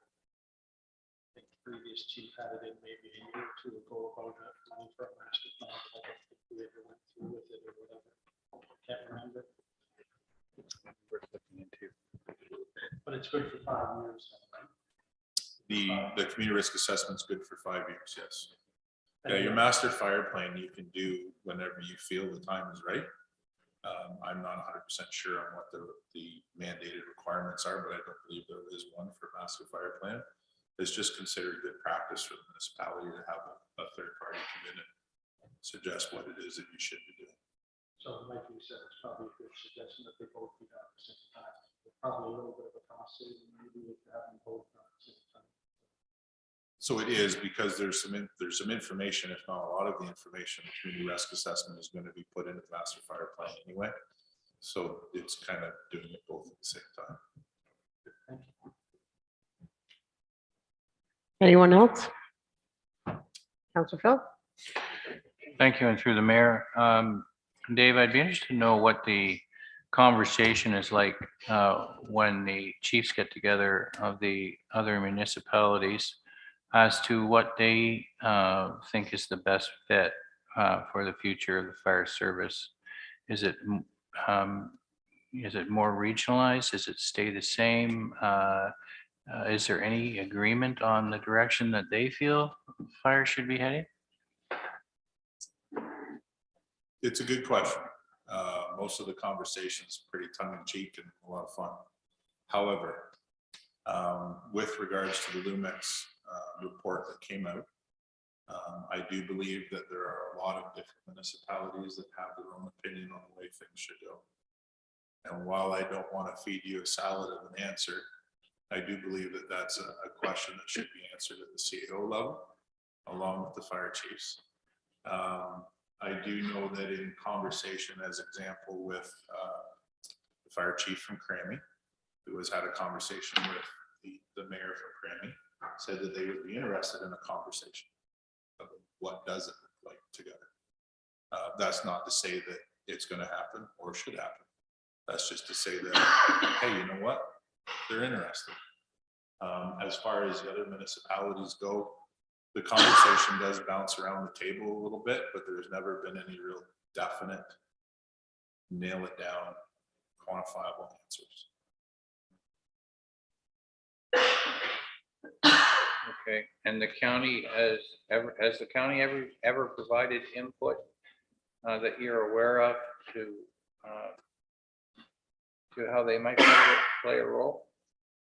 I think the previous chief had it in maybe a year or two ago about money for a master plan. but I don't think we ever went through with it or whatever. Can't remember. Worth looking into. But it's good for 5 years, right? The community risk assessment's good for 5 years, yes. Yeah, your master fire plan you can do whenever you feel the time is right. I'm not 100% sure on what the mandated requirements are, but I don't believe there is one for master fire plan. It's just considered good practice for the municipality to have a third party come in and suggest what it is that you should be doing. So like you said, it's probably a good suggestion that they both be done at the same time. Probably a little bit of a cost saving maybe if you have them both done at the same time. So it is because there's some information, if not a lot of the information, the community risk assessment is going to be put into the master fire plan anyway. So it's kind of doing it both at the same time. Thank you. Anyone else? Councillor Phil? Thank you, and through the mayor. Dave, I'd be interested to know what the conversation is like when the chiefs get together of the other municipalities as to what they think is the best fit for the future of the fire service. Is it more regionalized? Does it stay the same? Is there any agreement on the direction that they feel fire should be heading? It's a good question. Most of the conversations pretty tongue in cheek and a lot of fun. However, with regards to the Lumex report that came out, I do believe that there are a lot of different municipalities that have their own opinion on the way things should go. And while I don't want to feed you a salad of an answer, I do believe that that's a question that should be answered at the CAO level, along with the fire chiefs. I do know that in conversation, as example, with the fire chief from Crammy, who has had a conversation with the mayor from Crammy, said that they would be interested in a conversation of what does it look like together. That's not to say that it's going to happen or should happen. That's just to say that, hey, you know what? They're interested. As far as the other municipalities go, the conversation does bounce around the table a little bit, but there's never been any real definite, nail it down, quantifiable answers. Okay, and the county has the county ever provided input that you're aware of to how they might play a role?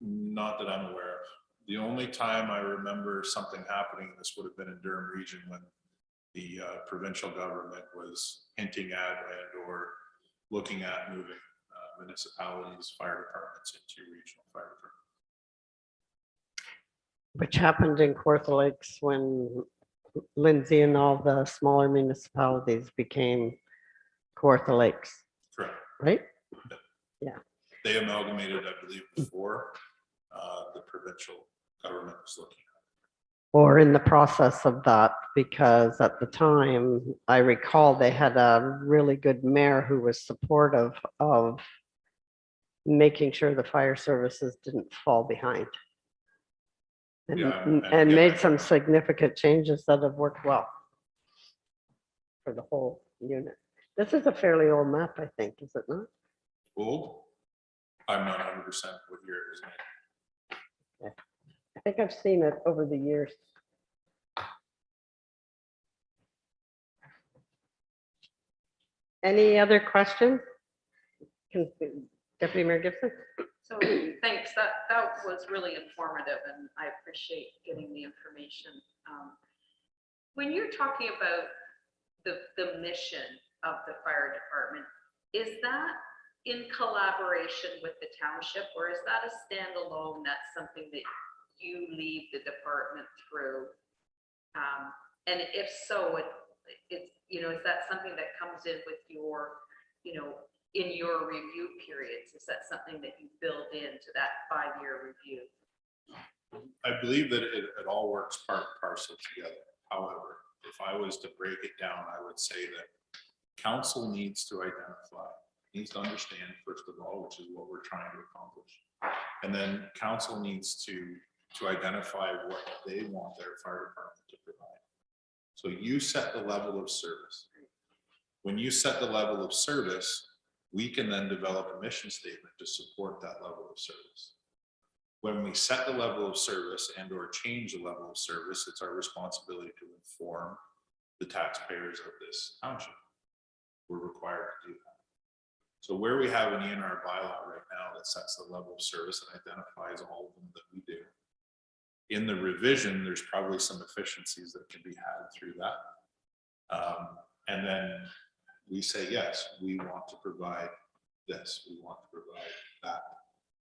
Not that I'm aware of. The only time I remember something happening, this would have been in Durham region when the provincial government was hinting at or looking at moving municipalities, fire departments into regional fire departments. Which happened in Kawartha Lakes when Lindsay and all the smaller municipalities became Kawartha Lakes, Correct. right? They amalgamated, I believe, before the provincial government was looking at it. Or in the process of that, because at the time, I recall they had a really good mayor who was supportive of making sure the fire services didn't fall behind. And, Yeah, and and again, made I- some significant changes that have worked well for the whole unit. This is a fairly old map, I think, is it not? Old? I'm not 100% what year it was made. I think I've seen it over the years. Any other questions? Deputy Mayor Gibson? So thanks, that was really informative and I appreciate getting the information. When you're talking about the mission of the fire department, is that in collaboration with the township or is that a standalone, that's something that you lead the department through? And if so, it's, is that something that comes in with your, in your review periods? Is that something that you build into that 5-year review? I believe that it all works part and parcel together. However, if I was to break it down, I would say that council needs to identify, needs to understand, first of all, which is what we're trying to accomplish. And then council needs to identify what they want their fire department to provide. So you set the level of service. When you set the level of service, we can then develop a mission statement to support that level of service. When we set the level of service and or change the level of service, it's our responsibility to inform the taxpayers of this township. We're required to do that. So where we have an ENR bylaw right now that sets the level of service and identifies all of them that we do. In the revision, there's probably some efficiencies that can be had through that. And then we say, yes, we want to provide this, we want to provide that,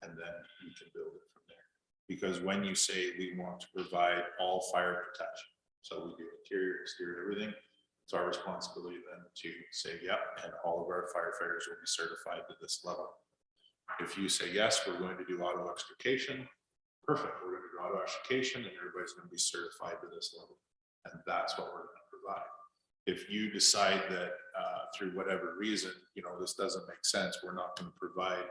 and then we can build it from there. Because when you say we want to provide all fire protection, so we do interior, exterior, everything, it's our responsibility then to say, yep, and all of our firefighters will be certified to this level. If you say, yes, we're going to do auto extrication, perfect, we're going to do auto extrication and everybody's going to be certified to this level. And that's what we're going to provide. If you decide that through whatever reason, this doesn't make sense, we're not going to provide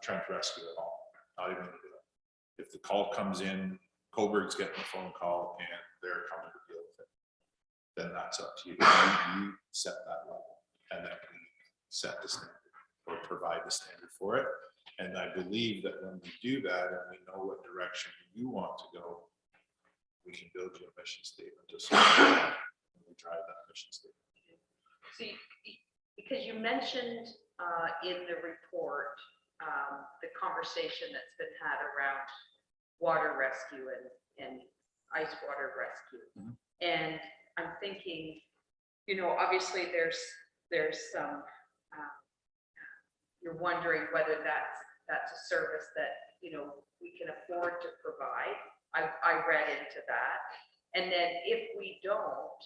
trench rescue at all. Not even going to do it. If the call comes in, Coburg's getting a phone call and they're coming to deal with it, then that's up to you. You set that level and then we set the standard or provide the standard for it. And I believe that when we do that and we know what direction you want to go, we can build you a mission statement to support and we drive that mission statement. So because you mentioned in the report the conversation that's been had around water rescue and ice water rescue. Mhm. And I'm thinking, obviously there's some, you're wondering whether that's a service that, we can afford to provide. I read into that. And then if we don't,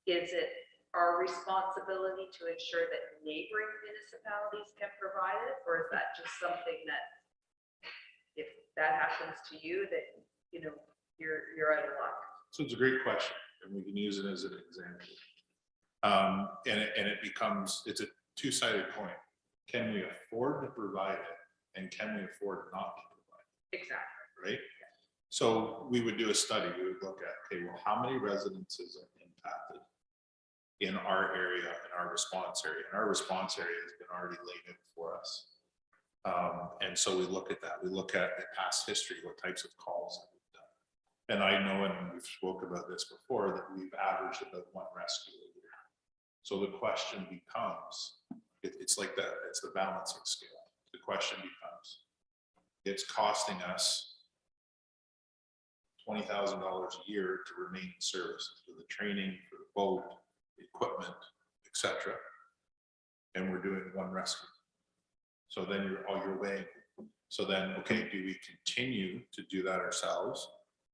is it our responsibility to ensure that neighboring municipalities can provide it? Or is that just something that if that happens to you, that, you're out of luck? So it's a great question and we can use it as an example. And it becomes, it's a two-sided coin. Can we afford to provide it and can we afford not to provide it? Exactly. Right? So we would do a study, we would look at, okay, well, how many residences are impacted in our area, in our response area? And our response area has been already laid out for us. And so we look at that, we look at the past history, what types of calls have we done. And I know, and we've spoke about this before, that we've averaged about 1 rescue a year. So the question becomes, it's like that, it's the balancing scale. The question becomes, it's costing us $20,000 a year to remain in service for the training, for the boat, the equipment, etc. And we're doing 1 rescue. So then you're weighing. So then, okay, do we continue to do that ourselves?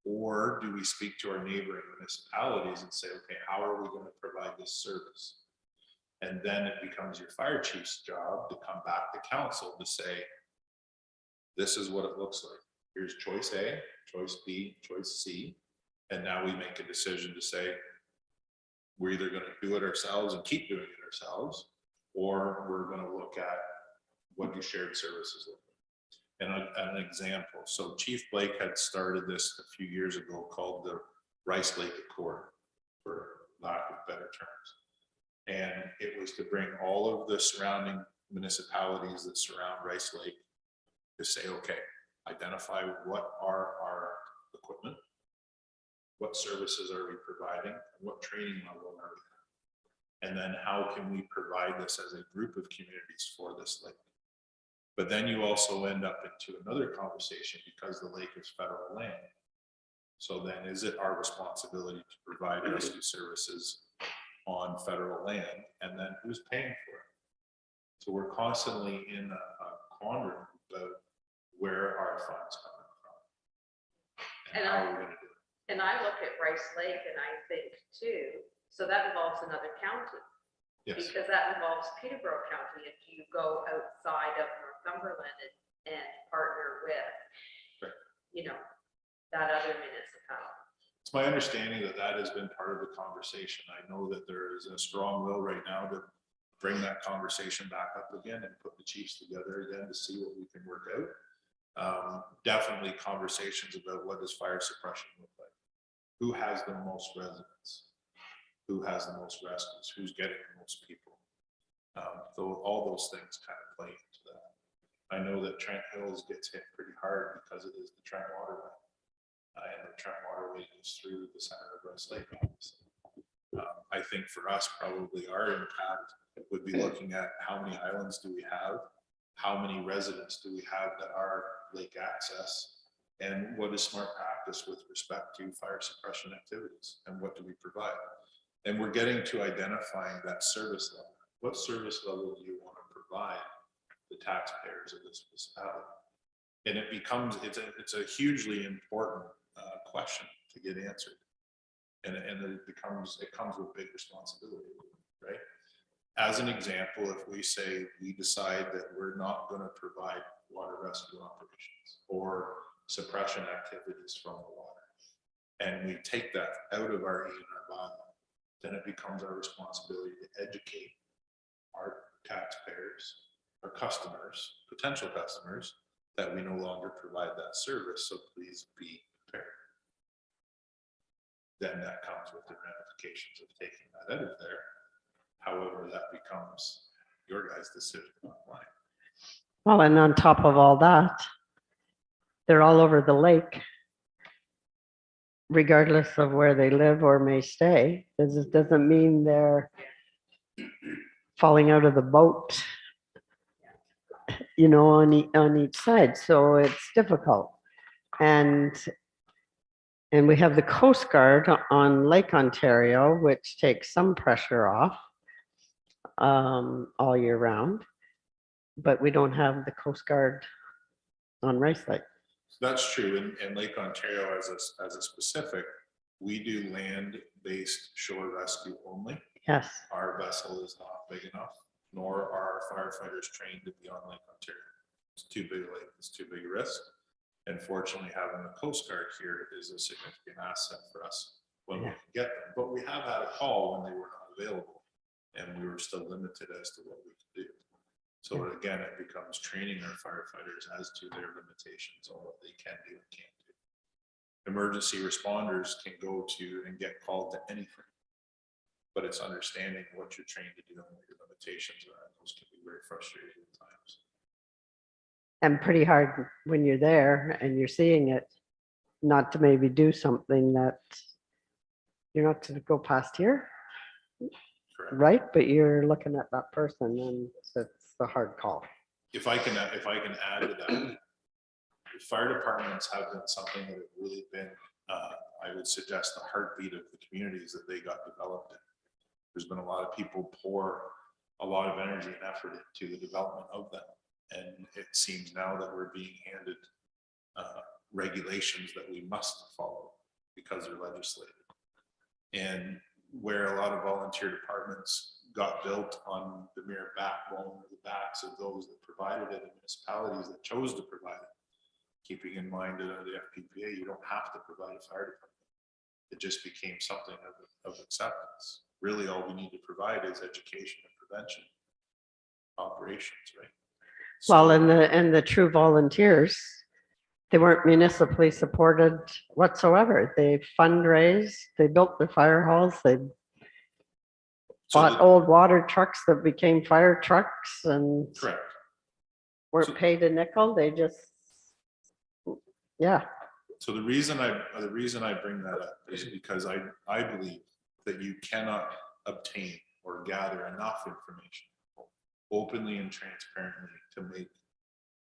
Or do we speak to our neighboring municipalities and say, okay, how are we going to provide this service? And then it becomes your fire chief's job to come back to council to say, this is what it looks like. Here's choice A, choice B, choice C. And now we make a decision to say, we're either going to do it ourselves and keep doing it ourselves, or we're going to look at what do shared services look like. And an example, so Chief Blake had started this a few years ago called the Rice Lake Accord, for lack of better terms. And it was to bring all of the surrounding municipalities that surround Rice Lake to say, okay, identify what are our equipment, what services are we providing, and what training level are we at. And then how can we provide this as a group of communities for this lake? But then you also end up into another conversation because the lake is federal land. So then is it our responsibility to provide rescue services on federal land? And then who's paying for it? So we're constantly in a quandary about where our funds coming from. And how we're gonna do it. And I look at Rice Lake and I think too, so that involves another county. Yes, Because that involves Peterborough County if you go outside of Northumberland and partner with, Right. you know, that other municipality. it's my understanding that that has been part of the conversation. I know that there is a strong will right now to bring that conversation back up again and put the chiefs together again to see what we can work out. Definitely conversations about what does fire suppression look like? Who has the most residents? Who has the most rescues? Who's getting the most people? So all those things kind of play into that. I know that Trent Hills gets hit pretty hard because it is the Trent Waterway. And the Trent Waterway goes through the center of Rice Lake. Obviously. I think for us, probably our impact would be looking at how many islands do we have? How many residents do we have that are lake access? And what is smart practice with respect to fire suppression activities? And what do we provide? And we're getting to identifying that service level. What service level do you want to provide the taxpayers of this municipality? And it becomes, it's a hugely important question to get answered. And it comes with big responsibility, right? As an example, if we say we decide that we're not going to provide water rescue operations or suppression activities from the water, and we take that out of our A&R bylaw, then it becomes our responsibility to educate our taxpayers, our customers, potential customers, that we no longer provide that service, so please be prepared. Then that comes with the ramifications of taking that out of there. However, that becomes your guys' decision, not mine. Well, and on top of all that, they're all over the lake, regardless of where they live or may stay. This doesn't mean they're falling out of the boat, you know, on each side. So it's difficult. And we have the Coast Guard on Lake Ontario, which takes some pressure off all year round. But we don't have the Coast Guard on Rice Lake. That's true. In Lake Ontario, as a specific, we do land-based shore rescue only. Yes. Our vessel is not big enough, nor are our firefighters trained to be on Lake Ontario. It's too big a lake, it's too big a risk. And fortunately, having the Coast Guard here is a significant asset for us when we can get them. But we have had a call when they were not available, and we were still limited as to what we could do. So again, it becomes training our firefighters as to their limitations on what they can do and can't do. Emergency responders can go to and get called to anything, but it's understanding what you're trained to do and what your limitations are. Those can be very frustrating at times. And pretty hard when you're there and you're seeing it, not to maybe do something that you're not to go past here, Correct. right? But you're looking at that person and it's the hard call. If I can add to that, the fire departments have been something that have really been, I would suggest, the heartbeat of the communities that they got developed in. There's been a lot of people pour a lot of energy and effort into the development of them. And it seems now that we're being handed regulations that we must follow because they're legislated. And where a lot of volunteer departments got built on the mere backbone or the backs of those that provided it, and municipalities that chose to provide it. Keeping in mind that under the FPPA, you don't have to provide a fire department. It just became something of acceptance. Really, all we need to provide is education and prevention operations, right? Well, So- and the true volunteers, they weren't municipally supported whatsoever. They fundraised, they built their fire halls, they so bought the- old water trucks that became fire trucks and Correct. weren't So- paid a nickel. They just, yeah. So the reason I bring that up is because I believe that you cannot obtain or gather enough information openly and transparently to make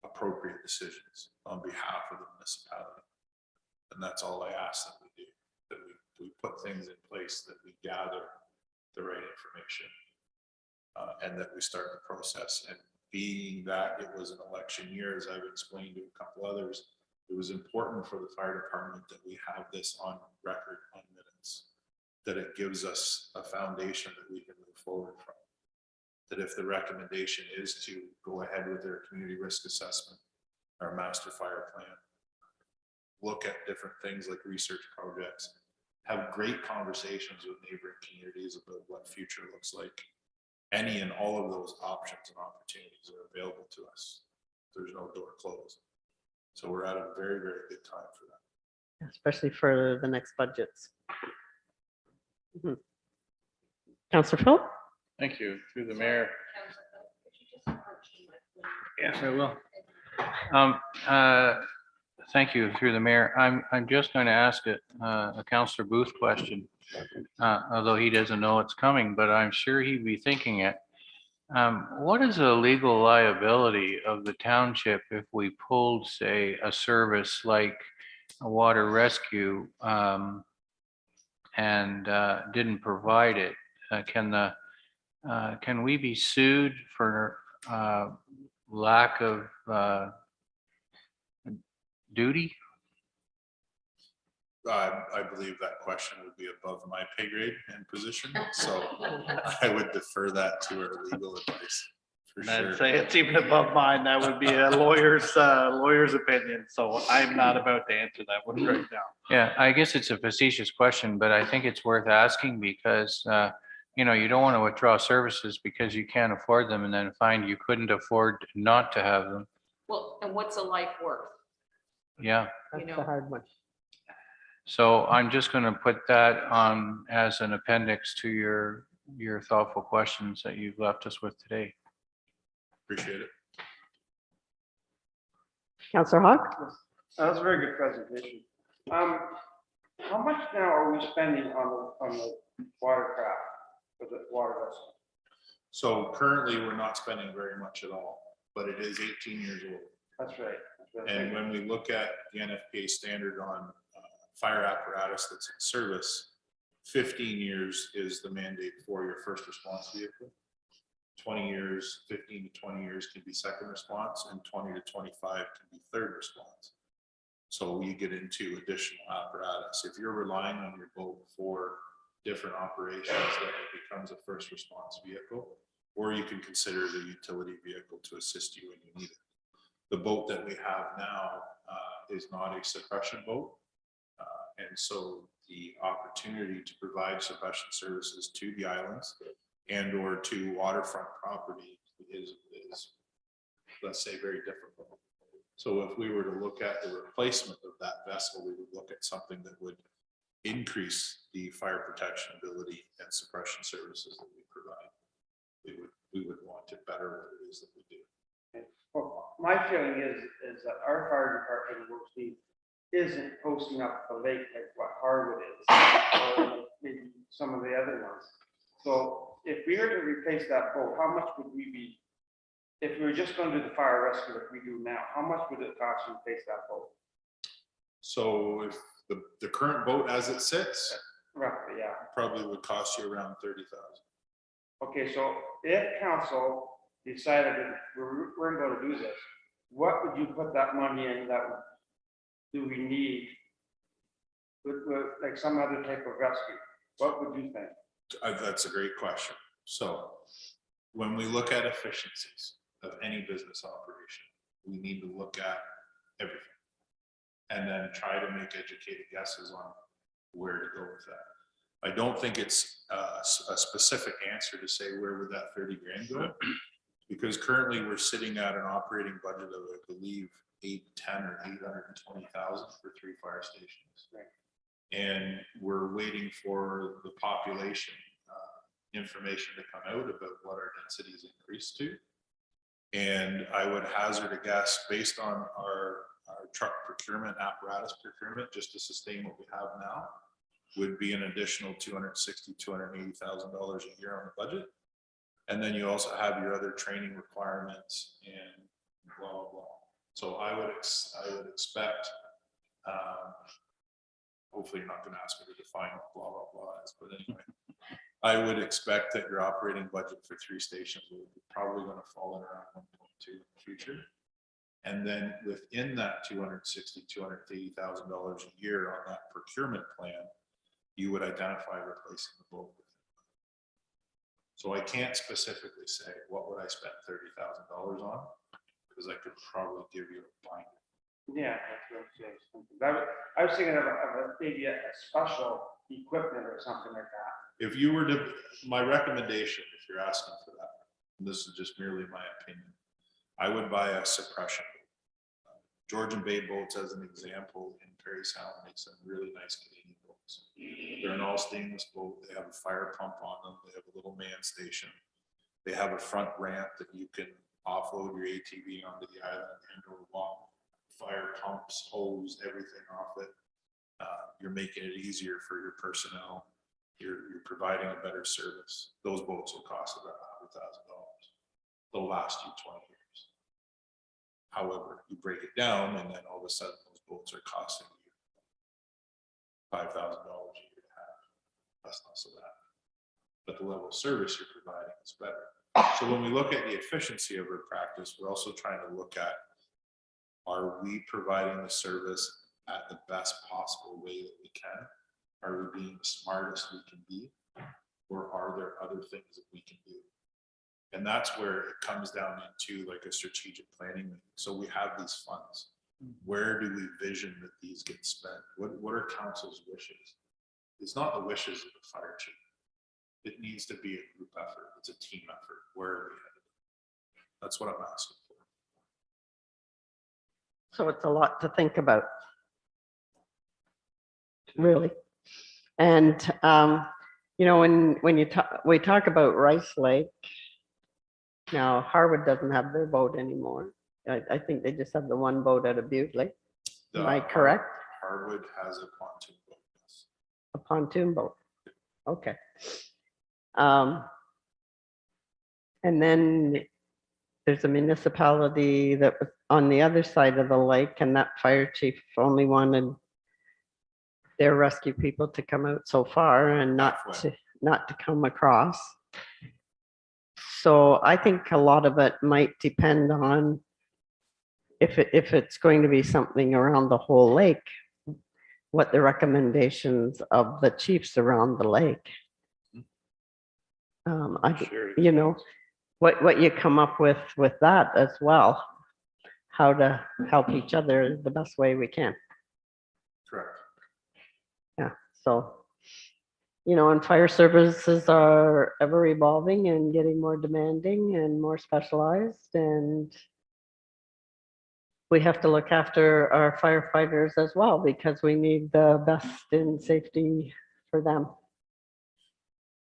appropriate decisions on behalf of the municipality. And that's all I ask that we do, that we put things in place, that we gather the right information, and that we start the process. And being that it was an election year, as I've explained to a couple others, it was important for the fire department that we have this on record, on minutes, that it gives us a foundation that we can move forward from. That if the recommendation is to go ahead with their community risk assessment, our master fire plan, look at different things like research projects, have great conversations with neighboring communities about what future looks like. Any and all of those options and opportunities are available to us. There's no door closed. So we're at a very, very good time for that. Especially for the next budgets. Councillor Phil? Thank you. Through the mayor. Yes, I will. Thank you, through the mayor. I'm just going to ask a Councillor Booth question, although he doesn't know it's coming, but I'm sure he'd be thinking it. What is the legal liability of the township if we pulled, say, a service like a water rescue and didn't provide it? Can we be sued for lack of duty? I believe that question would be above my pay grade and position, so I would defer that to our legal advice for I'd sure. say it's even above mine. That would be a lawyer's opinion. So I'm not about to answer that one right now. Yeah, I guess it's a facetious question, but I think it's worth asking because, you know, you don't want to withdraw services because you can't afford them and then find you couldn't afford not to have them. Well, and what's a life worth? Yeah, You That's know. a hard one. so I'm just going to put that on as an appendix to your thoughtful questions that you've left us with today. Appreciate it. Councillor Hawk? That was a very good presentation. How much now are we spending on the watercraft, for the water vessel? So currently, we're not spending very much at all, but it is 18 years old. That's right. And when we look at the NFPA standard on fire apparatus that's in service, 15 years is the mandate for your first response vehicle. 20 years, 15 to 20 years can be second response, and 20 to 25 can be third response. So you get into additional apparatus. If you're relying on your boat for different operations, then it becomes a first response vehicle, or you can consider it a utility vehicle to assist you when you need it. The boat that we have now is not a suppression boat. And so the opportunity to provide suppression services to the islands and or to waterfront property is, let's say, very difficult. So if we were to look at the replacement of that vessel, we would look at something that would increase the fire protection ability and suppression services that we provide. We would want to better what it is that we do. Well, my feeling is that our fire department mostly isn't posting up the lake like what Harwood is, or maybe some of the other ones. So if we were to replace that boat, how much would we be, if we were just going to do the fire rescue like we do now, how much would it cost to replace that boat? So if the current boat as it sits, Roughly, yeah. probably would cost you around 30,000. Okay, so if council decided that we're going to do this, what would you put that money in that do we need with like some other type of rescue? What would you think? That's a great question. So when we look at efficiencies of any business operation, we need to look at everything and then try to make educated guesses on where to go with that. I don't think it's a specific answer to say where would that 30 grand go, because currently we're sitting at an operating budget of, I believe, 810 or 820,000 for 3 fire stations. Right. And we're waiting for the population information to come out about what our densities increase to. And I would hazard a guess based on our truck procurement, apparatus procurement, just to sustain what we have now, would be an additional $280,000 a year on the budget. And then you also have your other training requirements and blah, blah, blah. So I would expect, hopefully you're not gonna ask me to define what blah, blah, blah is, but anyway. I would expect that your operating budget for 3 stations will probably gonna fall in around 1.2 in the future. And then within that $280,000 a year on that procurement plan, you would identify replacing the boat. So I can't specifically say, what would I spend $30,000 on? Because I could probably give you a binder. Yeah. That's what I'm saying. I was thinking of maybe a special equipment or something like that. If you were to, my recommendation, if you're asking for that, and this is just merely my opinion, I would buy a suppression. Georgian Bay boats, as an example, in Perry Sound, make some really nice Canadian boats. They're an all stainless boat. They have a fire pump on them. They have a little man station. They have a front ramp that you can offload your ATV onto the island and or walk. Fire pumps, hose, everything off it. You're making it easier for your personnel. You're providing a better service. Those boats will cost about $100,000. They'll last you 20 years. However, you break it down and then all of a sudden those boats are costing you $5,000 a year to have. That's not so bad. But the level of service you're providing is better. So when we look at the efficiency of our practice, we're also trying to look at, are we providing the service at the best possible way that we can? Are we being the smartest we can be? Or are there other things that we can do? And that's where it comes down into like a strategic planning meeting. So we have these funds. Where do we vision that these get spent? What are council's wishes? It's not the wishes of the fire chief. It needs to be a group effort. It's a team effort. Where are we headed? That's what I'm asking for. So it's a lot to think about. Really. And, you know, when we talk about Rice Lake, now Harwood doesn't have their boat anymore. I think they just have the one boat out of Butte Lake. Am I correct? Harwood has a pontoon boat. Yes. A pontoon boat. Okay. And then there's a municipality that was on the other side of the lake, and that fire chief only wanted their rescue people to come out so far and not to come across. So I think a lot of it might depend on if it's going to be something around the whole lake, what the recommendations of the chiefs around the lake. You know, what you come up with that as well, how to help each other the best way we can. Correct. Yeah, so, you know, and fire services are ever evolving and getting more demanding and more specialized, and we have to look after our firefighters as well, because we need the best in safety for them.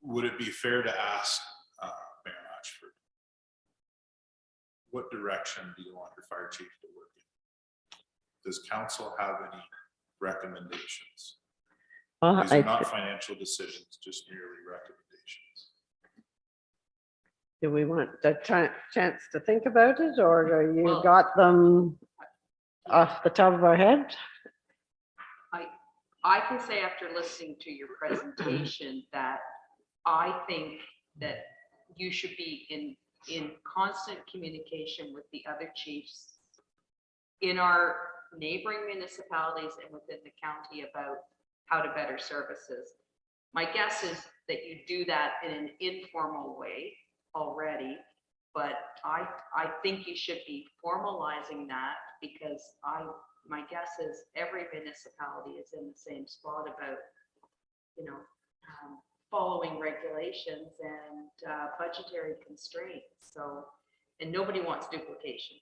Would it be fair to ask Mayor Ashford, what direction do you want your fire chief to work in? Does council have any recommendations? Well, These are not financial decisions, just merely recommendations. do we want a chance to think about it, or you Well- got them off the top of our head? I can say after listening to your presentation that I think that you should be in constant communication with the other chiefs in our neighboring municipalities and within the county about how to better services. My guess is that you do that in an informal way already, but I think you should be formalizing that, because my guess is every municipality is in the same spot about, you know, following regulations and budgetary constraints. So, and nobody wants duplication.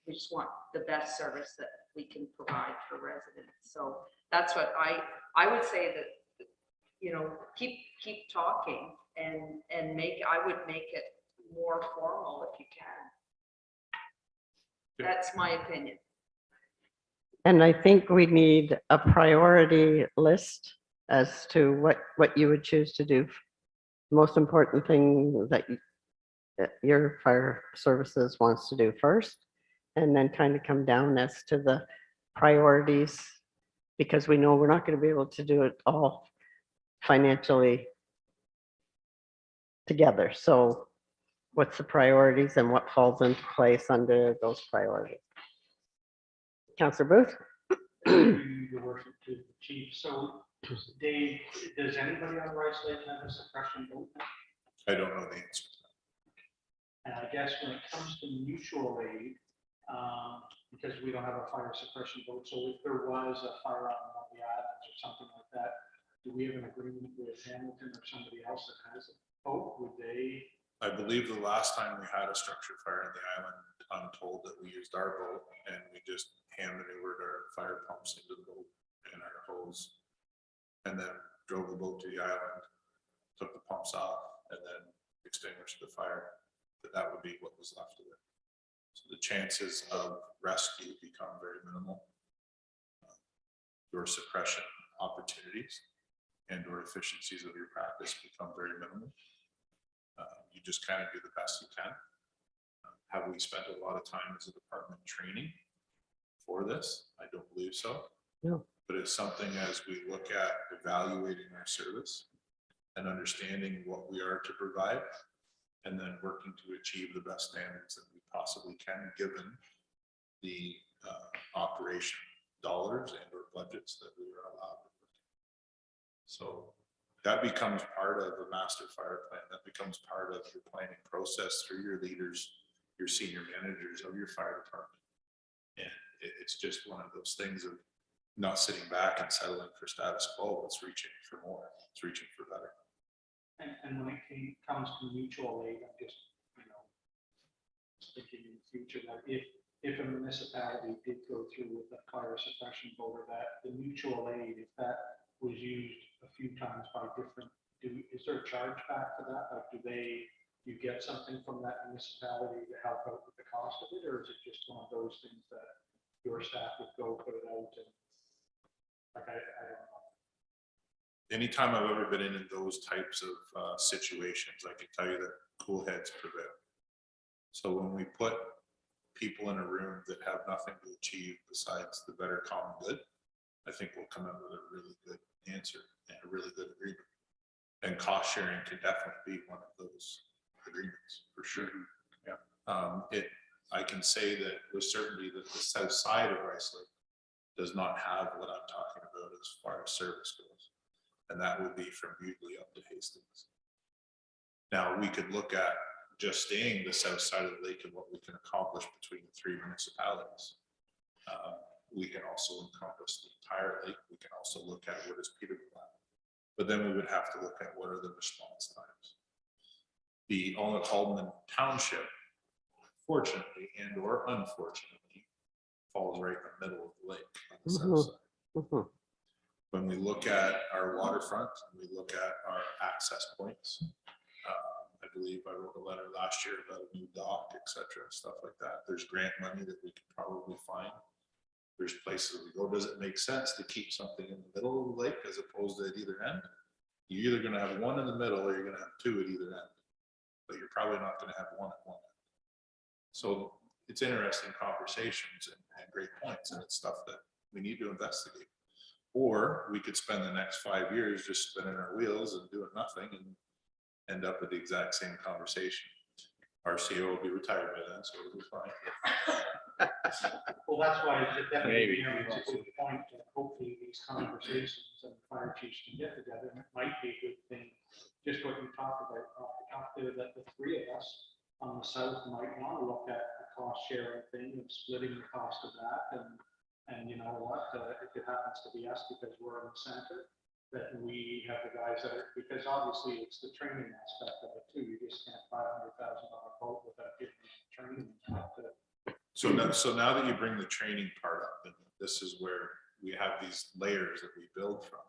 We just want the best service that we can provide for residents. So that's what I would say, that, you know, keep talking and I would make it more formal if you can. That's my opinion. And I think we need a priority list as to what you would choose to do. Most important thing that your fire services wants to do first, and then kind of come down as to the priorities, because we know we're not going to be able to do it all financially together. So what's the priorities and what falls into place under those priorities? Counselor Booth? Your worship to the chief. So Dave, does anybody on Rice Lake have a suppression vote? I don't know the answer. And I guess when it comes to mutual aid, because we don't have a fire suppression vote, so if there was a fire on the islands or something like that, do we have an agreement with Hamilton or somebody else that has a vote? Would they? I believe the last time we had a structure fire on the island, I'm told that we used our boat and we just hand maneuvered our fire pumps into the boat and our hose. And then drove the boat to the island, took the pumps off and then extinguished the fire. But that would be what was left of it. So the chances of rescue become very minimal. Your suppression opportunities and or efficiencies of your practice become very minimal. You just kind of do the best you can. Have we spent a lot of time as a department training for this? I don't believe so. No. But it's something as we look at evaluating our service and understanding what we are to provide, and then working to achieve the best standards that we possibly can, given the operation dollars and or budgets that we are allowed to put. So that becomes part of the master fire plan. That becomes part of your planning process through your leaders, your senior managers of your fire department. And it's just one of those things of not sitting back and settling for status quo. It's reaching for more. It's reaching for better. And when it comes to mutual aid, I'm just, thinking in the future that if a municipality did go through with a fire suppression vote, or that the mutual aid, if that was used a few times by different, is there a charge back for that? Like, you get something from that municipality to help out with the cost of it, or is it just one of those things that your staff would go put it out and like, I don't know. Anytime I've ever been in those types of situations, I can tell you that cool heads prevail. So when we put people in a room that have nothing to achieve besides the better common good, I think we'll come out with a really good answer and a really good agreement. And cost sharing can definitely be one of those agreements for sure. Yeah. I can say that with certainty that the south side of Rice Lake does not have what I'm talking about as far as service goes. And that would be from Bugley up to Hastings. Now we could look at just staying the south side of the lake and what we can accomplish between the three municipalities. We can also encompass the entire lake. We can also look at what is Peterbilt. But then we would have to look at what are the response times. The Alnwick-Haldeman Township, fortunately and or unfortunately, falls right in the middle of the lake on the south side. Mhm. When we look at our waterfront, we look at our access points. I believe I wrote a letter last year about a new dock, et cetera, stuff like that. There's grant money that we could probably find. There's places we go. Does it make sense to keep something in the middle of the lake as opposed to at either end? You're either gonna have one in the middle or you're gonna have two at either end, but you're probably not gonna have one at one end. So it's interesting conversations and great points, and it's stuff that we need to investigate. Or we could spend the next 5 years just spinning our wheels and doing nothing and end up with the exact same conversation. Our CEO will be retired by then, so it'll be fine. Well, that's why it's definitely, Maybe. it's a good point that hopefully these conversations and fire chiefs can get together, and it might be a good thing. Just what you talked about, that the three of us on the south might want to look at a cost sharing thing and splitting the cost of that, and you know what, if it happens to be us because we're in the center, that we have the guys that are, because obviously it's the training aspect of it too. You just can't buy $100,000 boat without getting training. So now that you bring the training part up, and this is where we have these layers that we build from.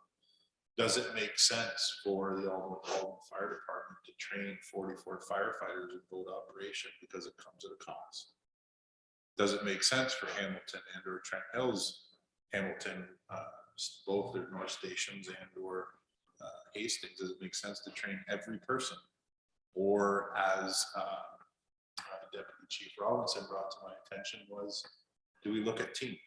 Does it make sense for the Alnwick-Haldeman Fire Department to train 44 firefighters in boat operation because it comes at a cost? Does it make sense for Hamilton and or Trent Hills Hamilton, both their North Stations and or Hastings, does it make sense to train every person? Or as Deputy Chief Robinson brought to my attention was, do we look at teams?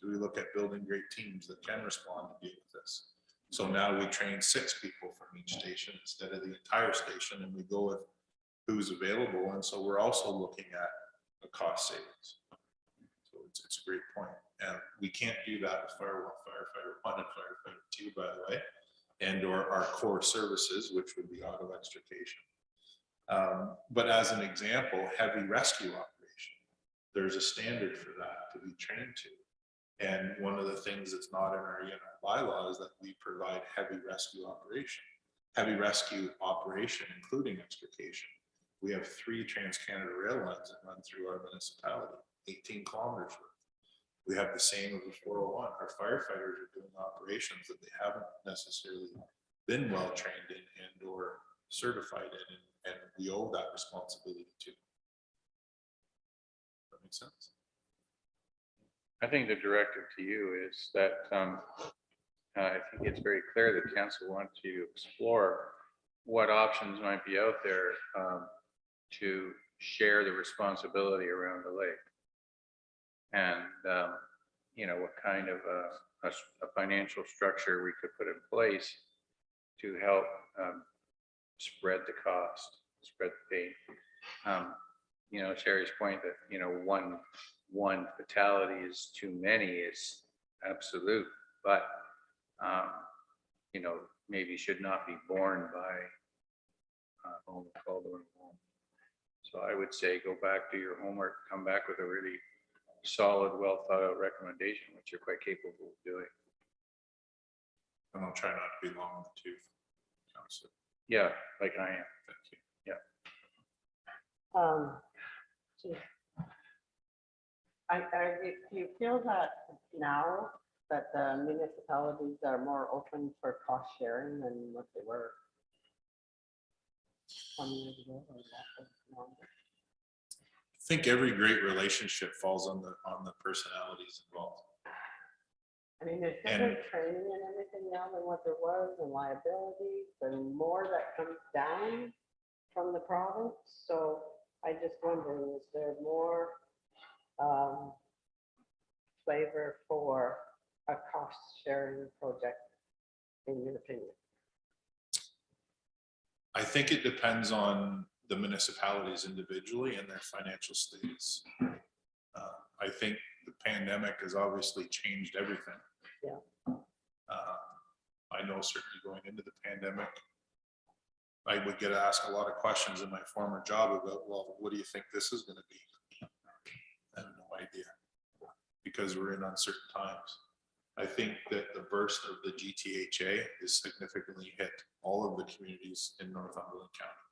Do we look at building great teams that can respond to deal with this? So now we train 6 people from each station instead of the entire station, and we go with who's available. And so we're also looking at a cost savings. So it's a great point. And we can't do that with Fire 1, Firefighter 1, and Firefighter 2, by the way, and or our core services, which would be auto extrication. But as an example, heavy rescue operation, there's a standard for that to be trained to. And one of the things that's not in our bylaw is that we provide heavy rescue operation, including extrication. We have 3 Trans-Canada rail lines that run through our municipality, 18 kilometers worth. We have the same of the 401. Our firefighters are doing operations that they haven't necessarily been well trained in and or certified in, and we owe that responsibility to. That makes sense? I think the directive to you is that I think it's very clear that council wants you to explore what options might be out there to share the responsibility around the lake. And, you know, what kind of a financial structure we could put in place to help spread the cost, spread the pain. You know, Terry's point that, you know, one fatality is too many is absolute, but, you know, maybe should not be borne by home called or home. So I would say go back, do your homework, come back with a really solid, well thought out recommendation, which you're quite capable of doing. And I'll try not to be long in the tooth. Councillor. Yeah, like I am. Thank you. Gee. Do you feel that now that the municipalities are more open for cost sharing than what they were 20 years ago or longer? I think every great relationship falls on the personalities involved. I mean, there's different training and everything now than what there was, and liabilities and more that comes down from the province. So I just wonder, is there more flavor for a cost sharing project in your opinion? I think it depends on the municipalities individually and their financial status. I think the pandemic has obviously changed everything. Yeah. I know certainly going into the pandemic, I would get asked a lot of questions in my former job about, well, what do you think this is going to be? I have no idea, because we're in uncertain times. I think that the burst of the GTHA has significantly hit all of the communities in Northumberland County.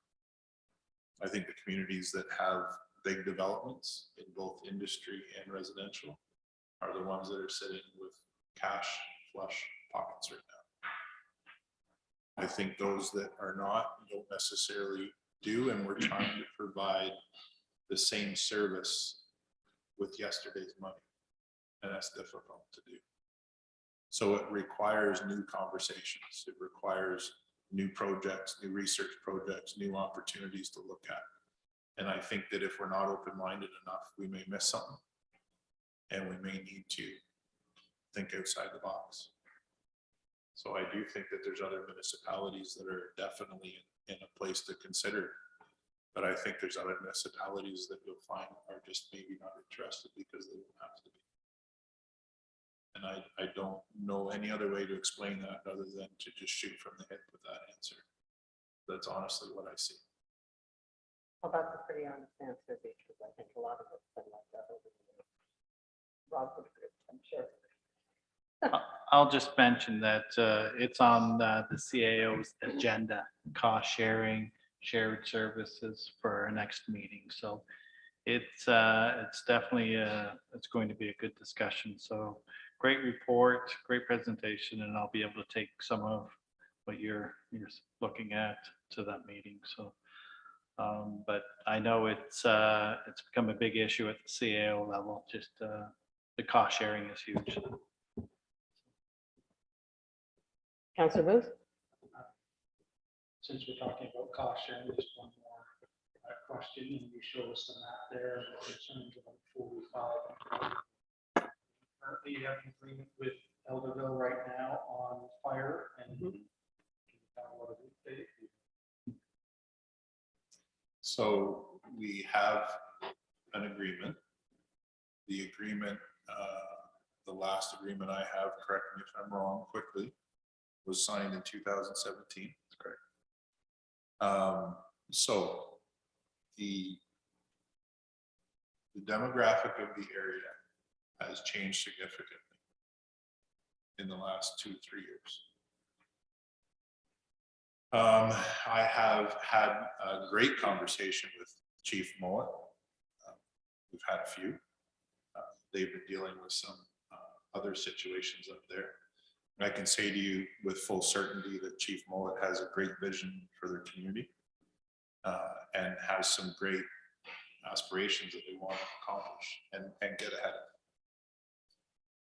I think the communities that have big developments in both industry and residential are the ones that are sitting with cash flush pockets right now. I think those that are not don't necessarily do, and we're trying to provide the same service with yesterday's money, and that's difficult to do. So it requires new conversations. It requires new projects, new research projects, new opportunities to look at. And I think that if we're not open-minded enough, we may miss something, and we may need to think outside the box. So I do think that there's other municipalities that are definitely in a place to consider. But I think there's other municipalities that you'll find are just maybe not interested because they don't have to be. And I don't know any other way to explain that other than to just shoot from the hip with that answer. That's honestly what I see. Well, that's a pretty honest answer, because I think a lot of it's been like that over the years. Rob would agree, I'm sure. I'll just mention that it's on the CAO's agenda, cost sharing, shared services for our next meeting. So it's definitely it's going to be a good discussion. So great report, great presentation, and I'll be able to take some of what you're looking at to that meeting. So, but I know it's become a big issue at the CAO level. Just the cost sharing is huge. Councillor Booth? Since we're talking about cost sharing, just one more question, and you showed us the map there, and the concerns about 45. Currently, you have an agreement with Elderville right now on fire and. Can you tell what it is? So we have an agreement. The agreement, the last agreement I have, correct me if I'm wrong, quickly, was signed in 2017. That's correct. So the demographic of the area has changed significantly in the last 2-3 years. I have had a great conversation with Chief Mowat. We've had a few. They've been dealing with some other situations up there. And I can say to you with full certainty that Chief Mowat has a great vision for their community and has some great aspirations that they want to accomplish and get ahead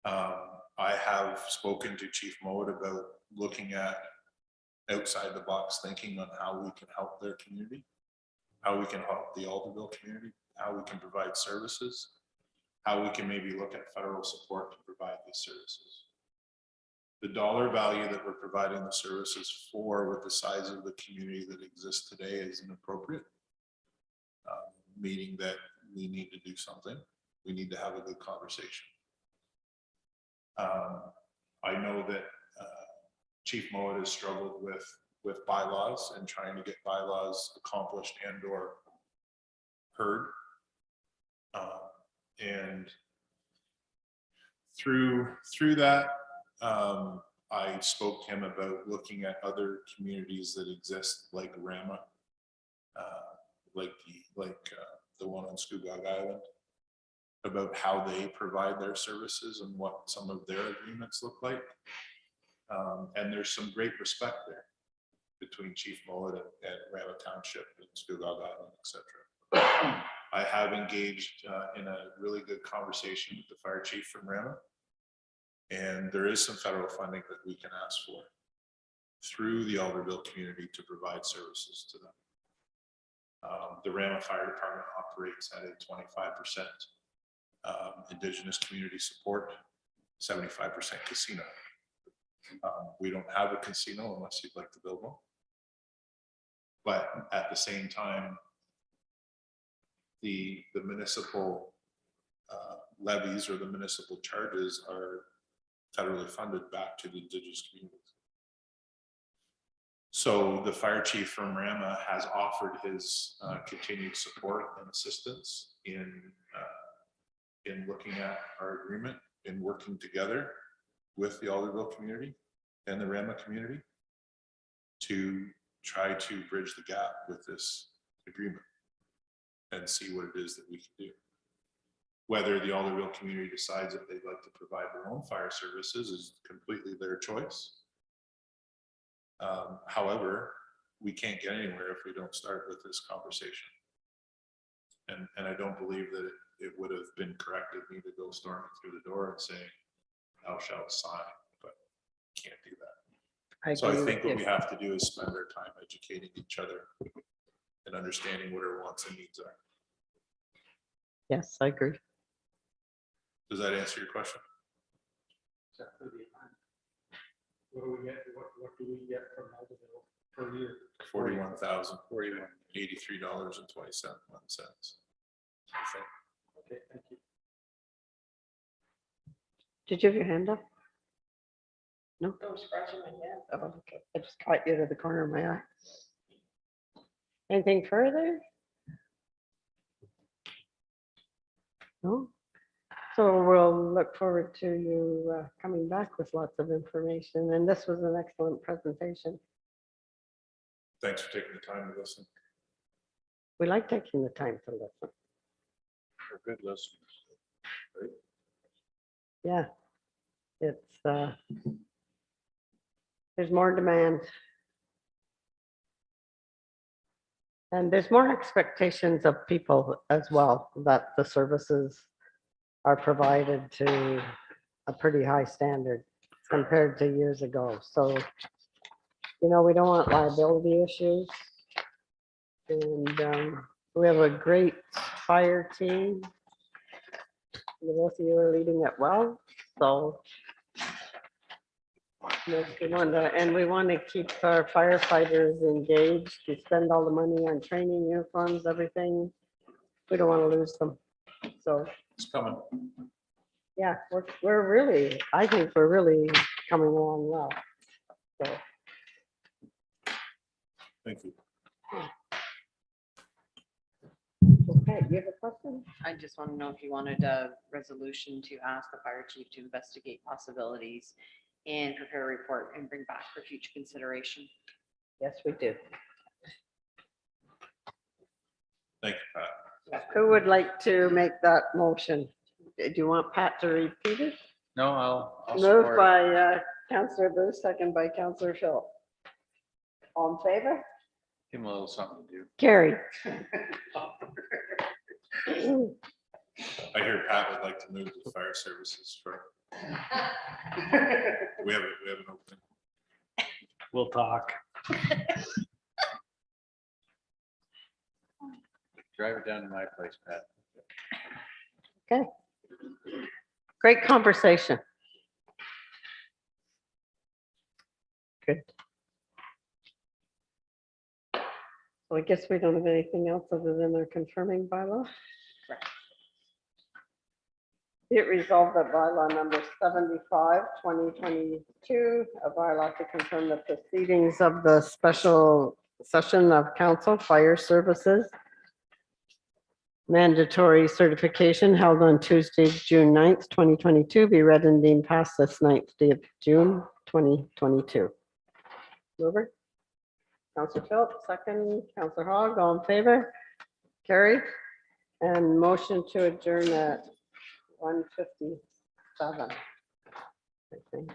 of. I have spoken to Chief Mowat about looking at outside the box thinking on how we can help their community, how we can help the Alderville community, how we can provide services, how we can maybe look at federal support to provide these services. The dollar value that we're providing the services for with the size of the community that exists today is inappropriate, meaning that we need to do something. We need to have a good conversation. I know that Chief Mowat has struggled with bylaws and trying to get bylaws accomplished and or heard. And through that, I spoke to him about looking at other communities that exist like Rama, like the one on Scugog Island, about how they provide their services and what some of their agreements look like. And there's some great respect there between Chief Mowat and Rama Township and Scugog Island, etc. I have engaged in a really good conversation with the fire chief from Rama, and there is some federal funding that we can ask for through the Alderville community to provide services to them. The Rama Fire Department operates at a 25% Indigenous community support, 75% casino. We don't have a casino unless you'd like to build one. But at the same time, the municipal levies or the municipal charges are federally funded back to the Indigenous communities. So the fire chief from Rama has offered his continued support and assistance in looking at our agreement and working together with the Alderville community and the Rama community to try to bridge the gap with this agreement and see what it is that we can do. Whether the Alderville community decides that they'd like to provide their own fire services is completely their choice. However, we can't get anywhere if we don't start with this conversation. And I don't believe that it would have been correct of me to go storming through the door and saying, thou shalt sign, but can't do that. So I think what we have to do is spend our time educating each other and understanding what our wants and needs are. Yes, I agree. Does that answer your question? Except for the amount. What do we get, what do we get from Elderville per year? $41,083.27. Okay, thank you. Did you have your hand up? No? I was scratching my head. Oh, okay. I just caught you to the corner of my eye. Anything further? No? So we'll look forward to you coming back with lots of information. And this was an excellent presentation. Thanks for taking the time to listen. We like taking the time to listen. We're good listeners. Right? Yeah. It's, there's more demand. And there's more expectations of people as well, that the services are provided to a pretty high standard compared to years ago. So You know, we don't want liability issues. And we have a great fire team. The both of you are leading it well, so. And we want to keep our firefighters engaged. We spend all the money on training uniforms, everything. We don't want to lose them. So, It's coming. yeah, we're really, I think we're really coming along well. So, Thank you. okay, you have a question? I just want to know if you wanted a resolution to ask the fire chief to investigate possibilities and prepare a report and bring back for future consideration. Yes, we do. Thank you, Pat. Who would like to make that motion? Do you want Pat to repeat it? No, I'll Moved support it. by Councillor Bruce, second by Councillor Phil. All in favor? Give him a little something to do. Carrie. I hear Pat would like to move to fire services for. We have an opening. We'll talk. Drive it down to my place, Pat. Great conversation. Good. Well, I guess we don't have anything else other than our confirming bylaw. Correct. It resolved that bylaw number 75, 2022, a bylaw to confirm the proceedings of the special session of council fire services mandatory certification held on Tuesday, June 9th, 2022, be read and deemed passed this 9th day of June, 2022. Mover? Counselor Phillips, second. Counselor Hogg, all in favor? Carried. And motion to adjourn at 1:57, I think,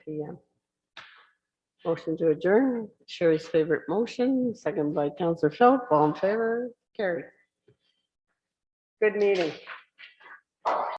PM. Motion to adjourn, Sherry's favorite motion, second by Counselor Phillips, all in favor? Carried. Good meeting.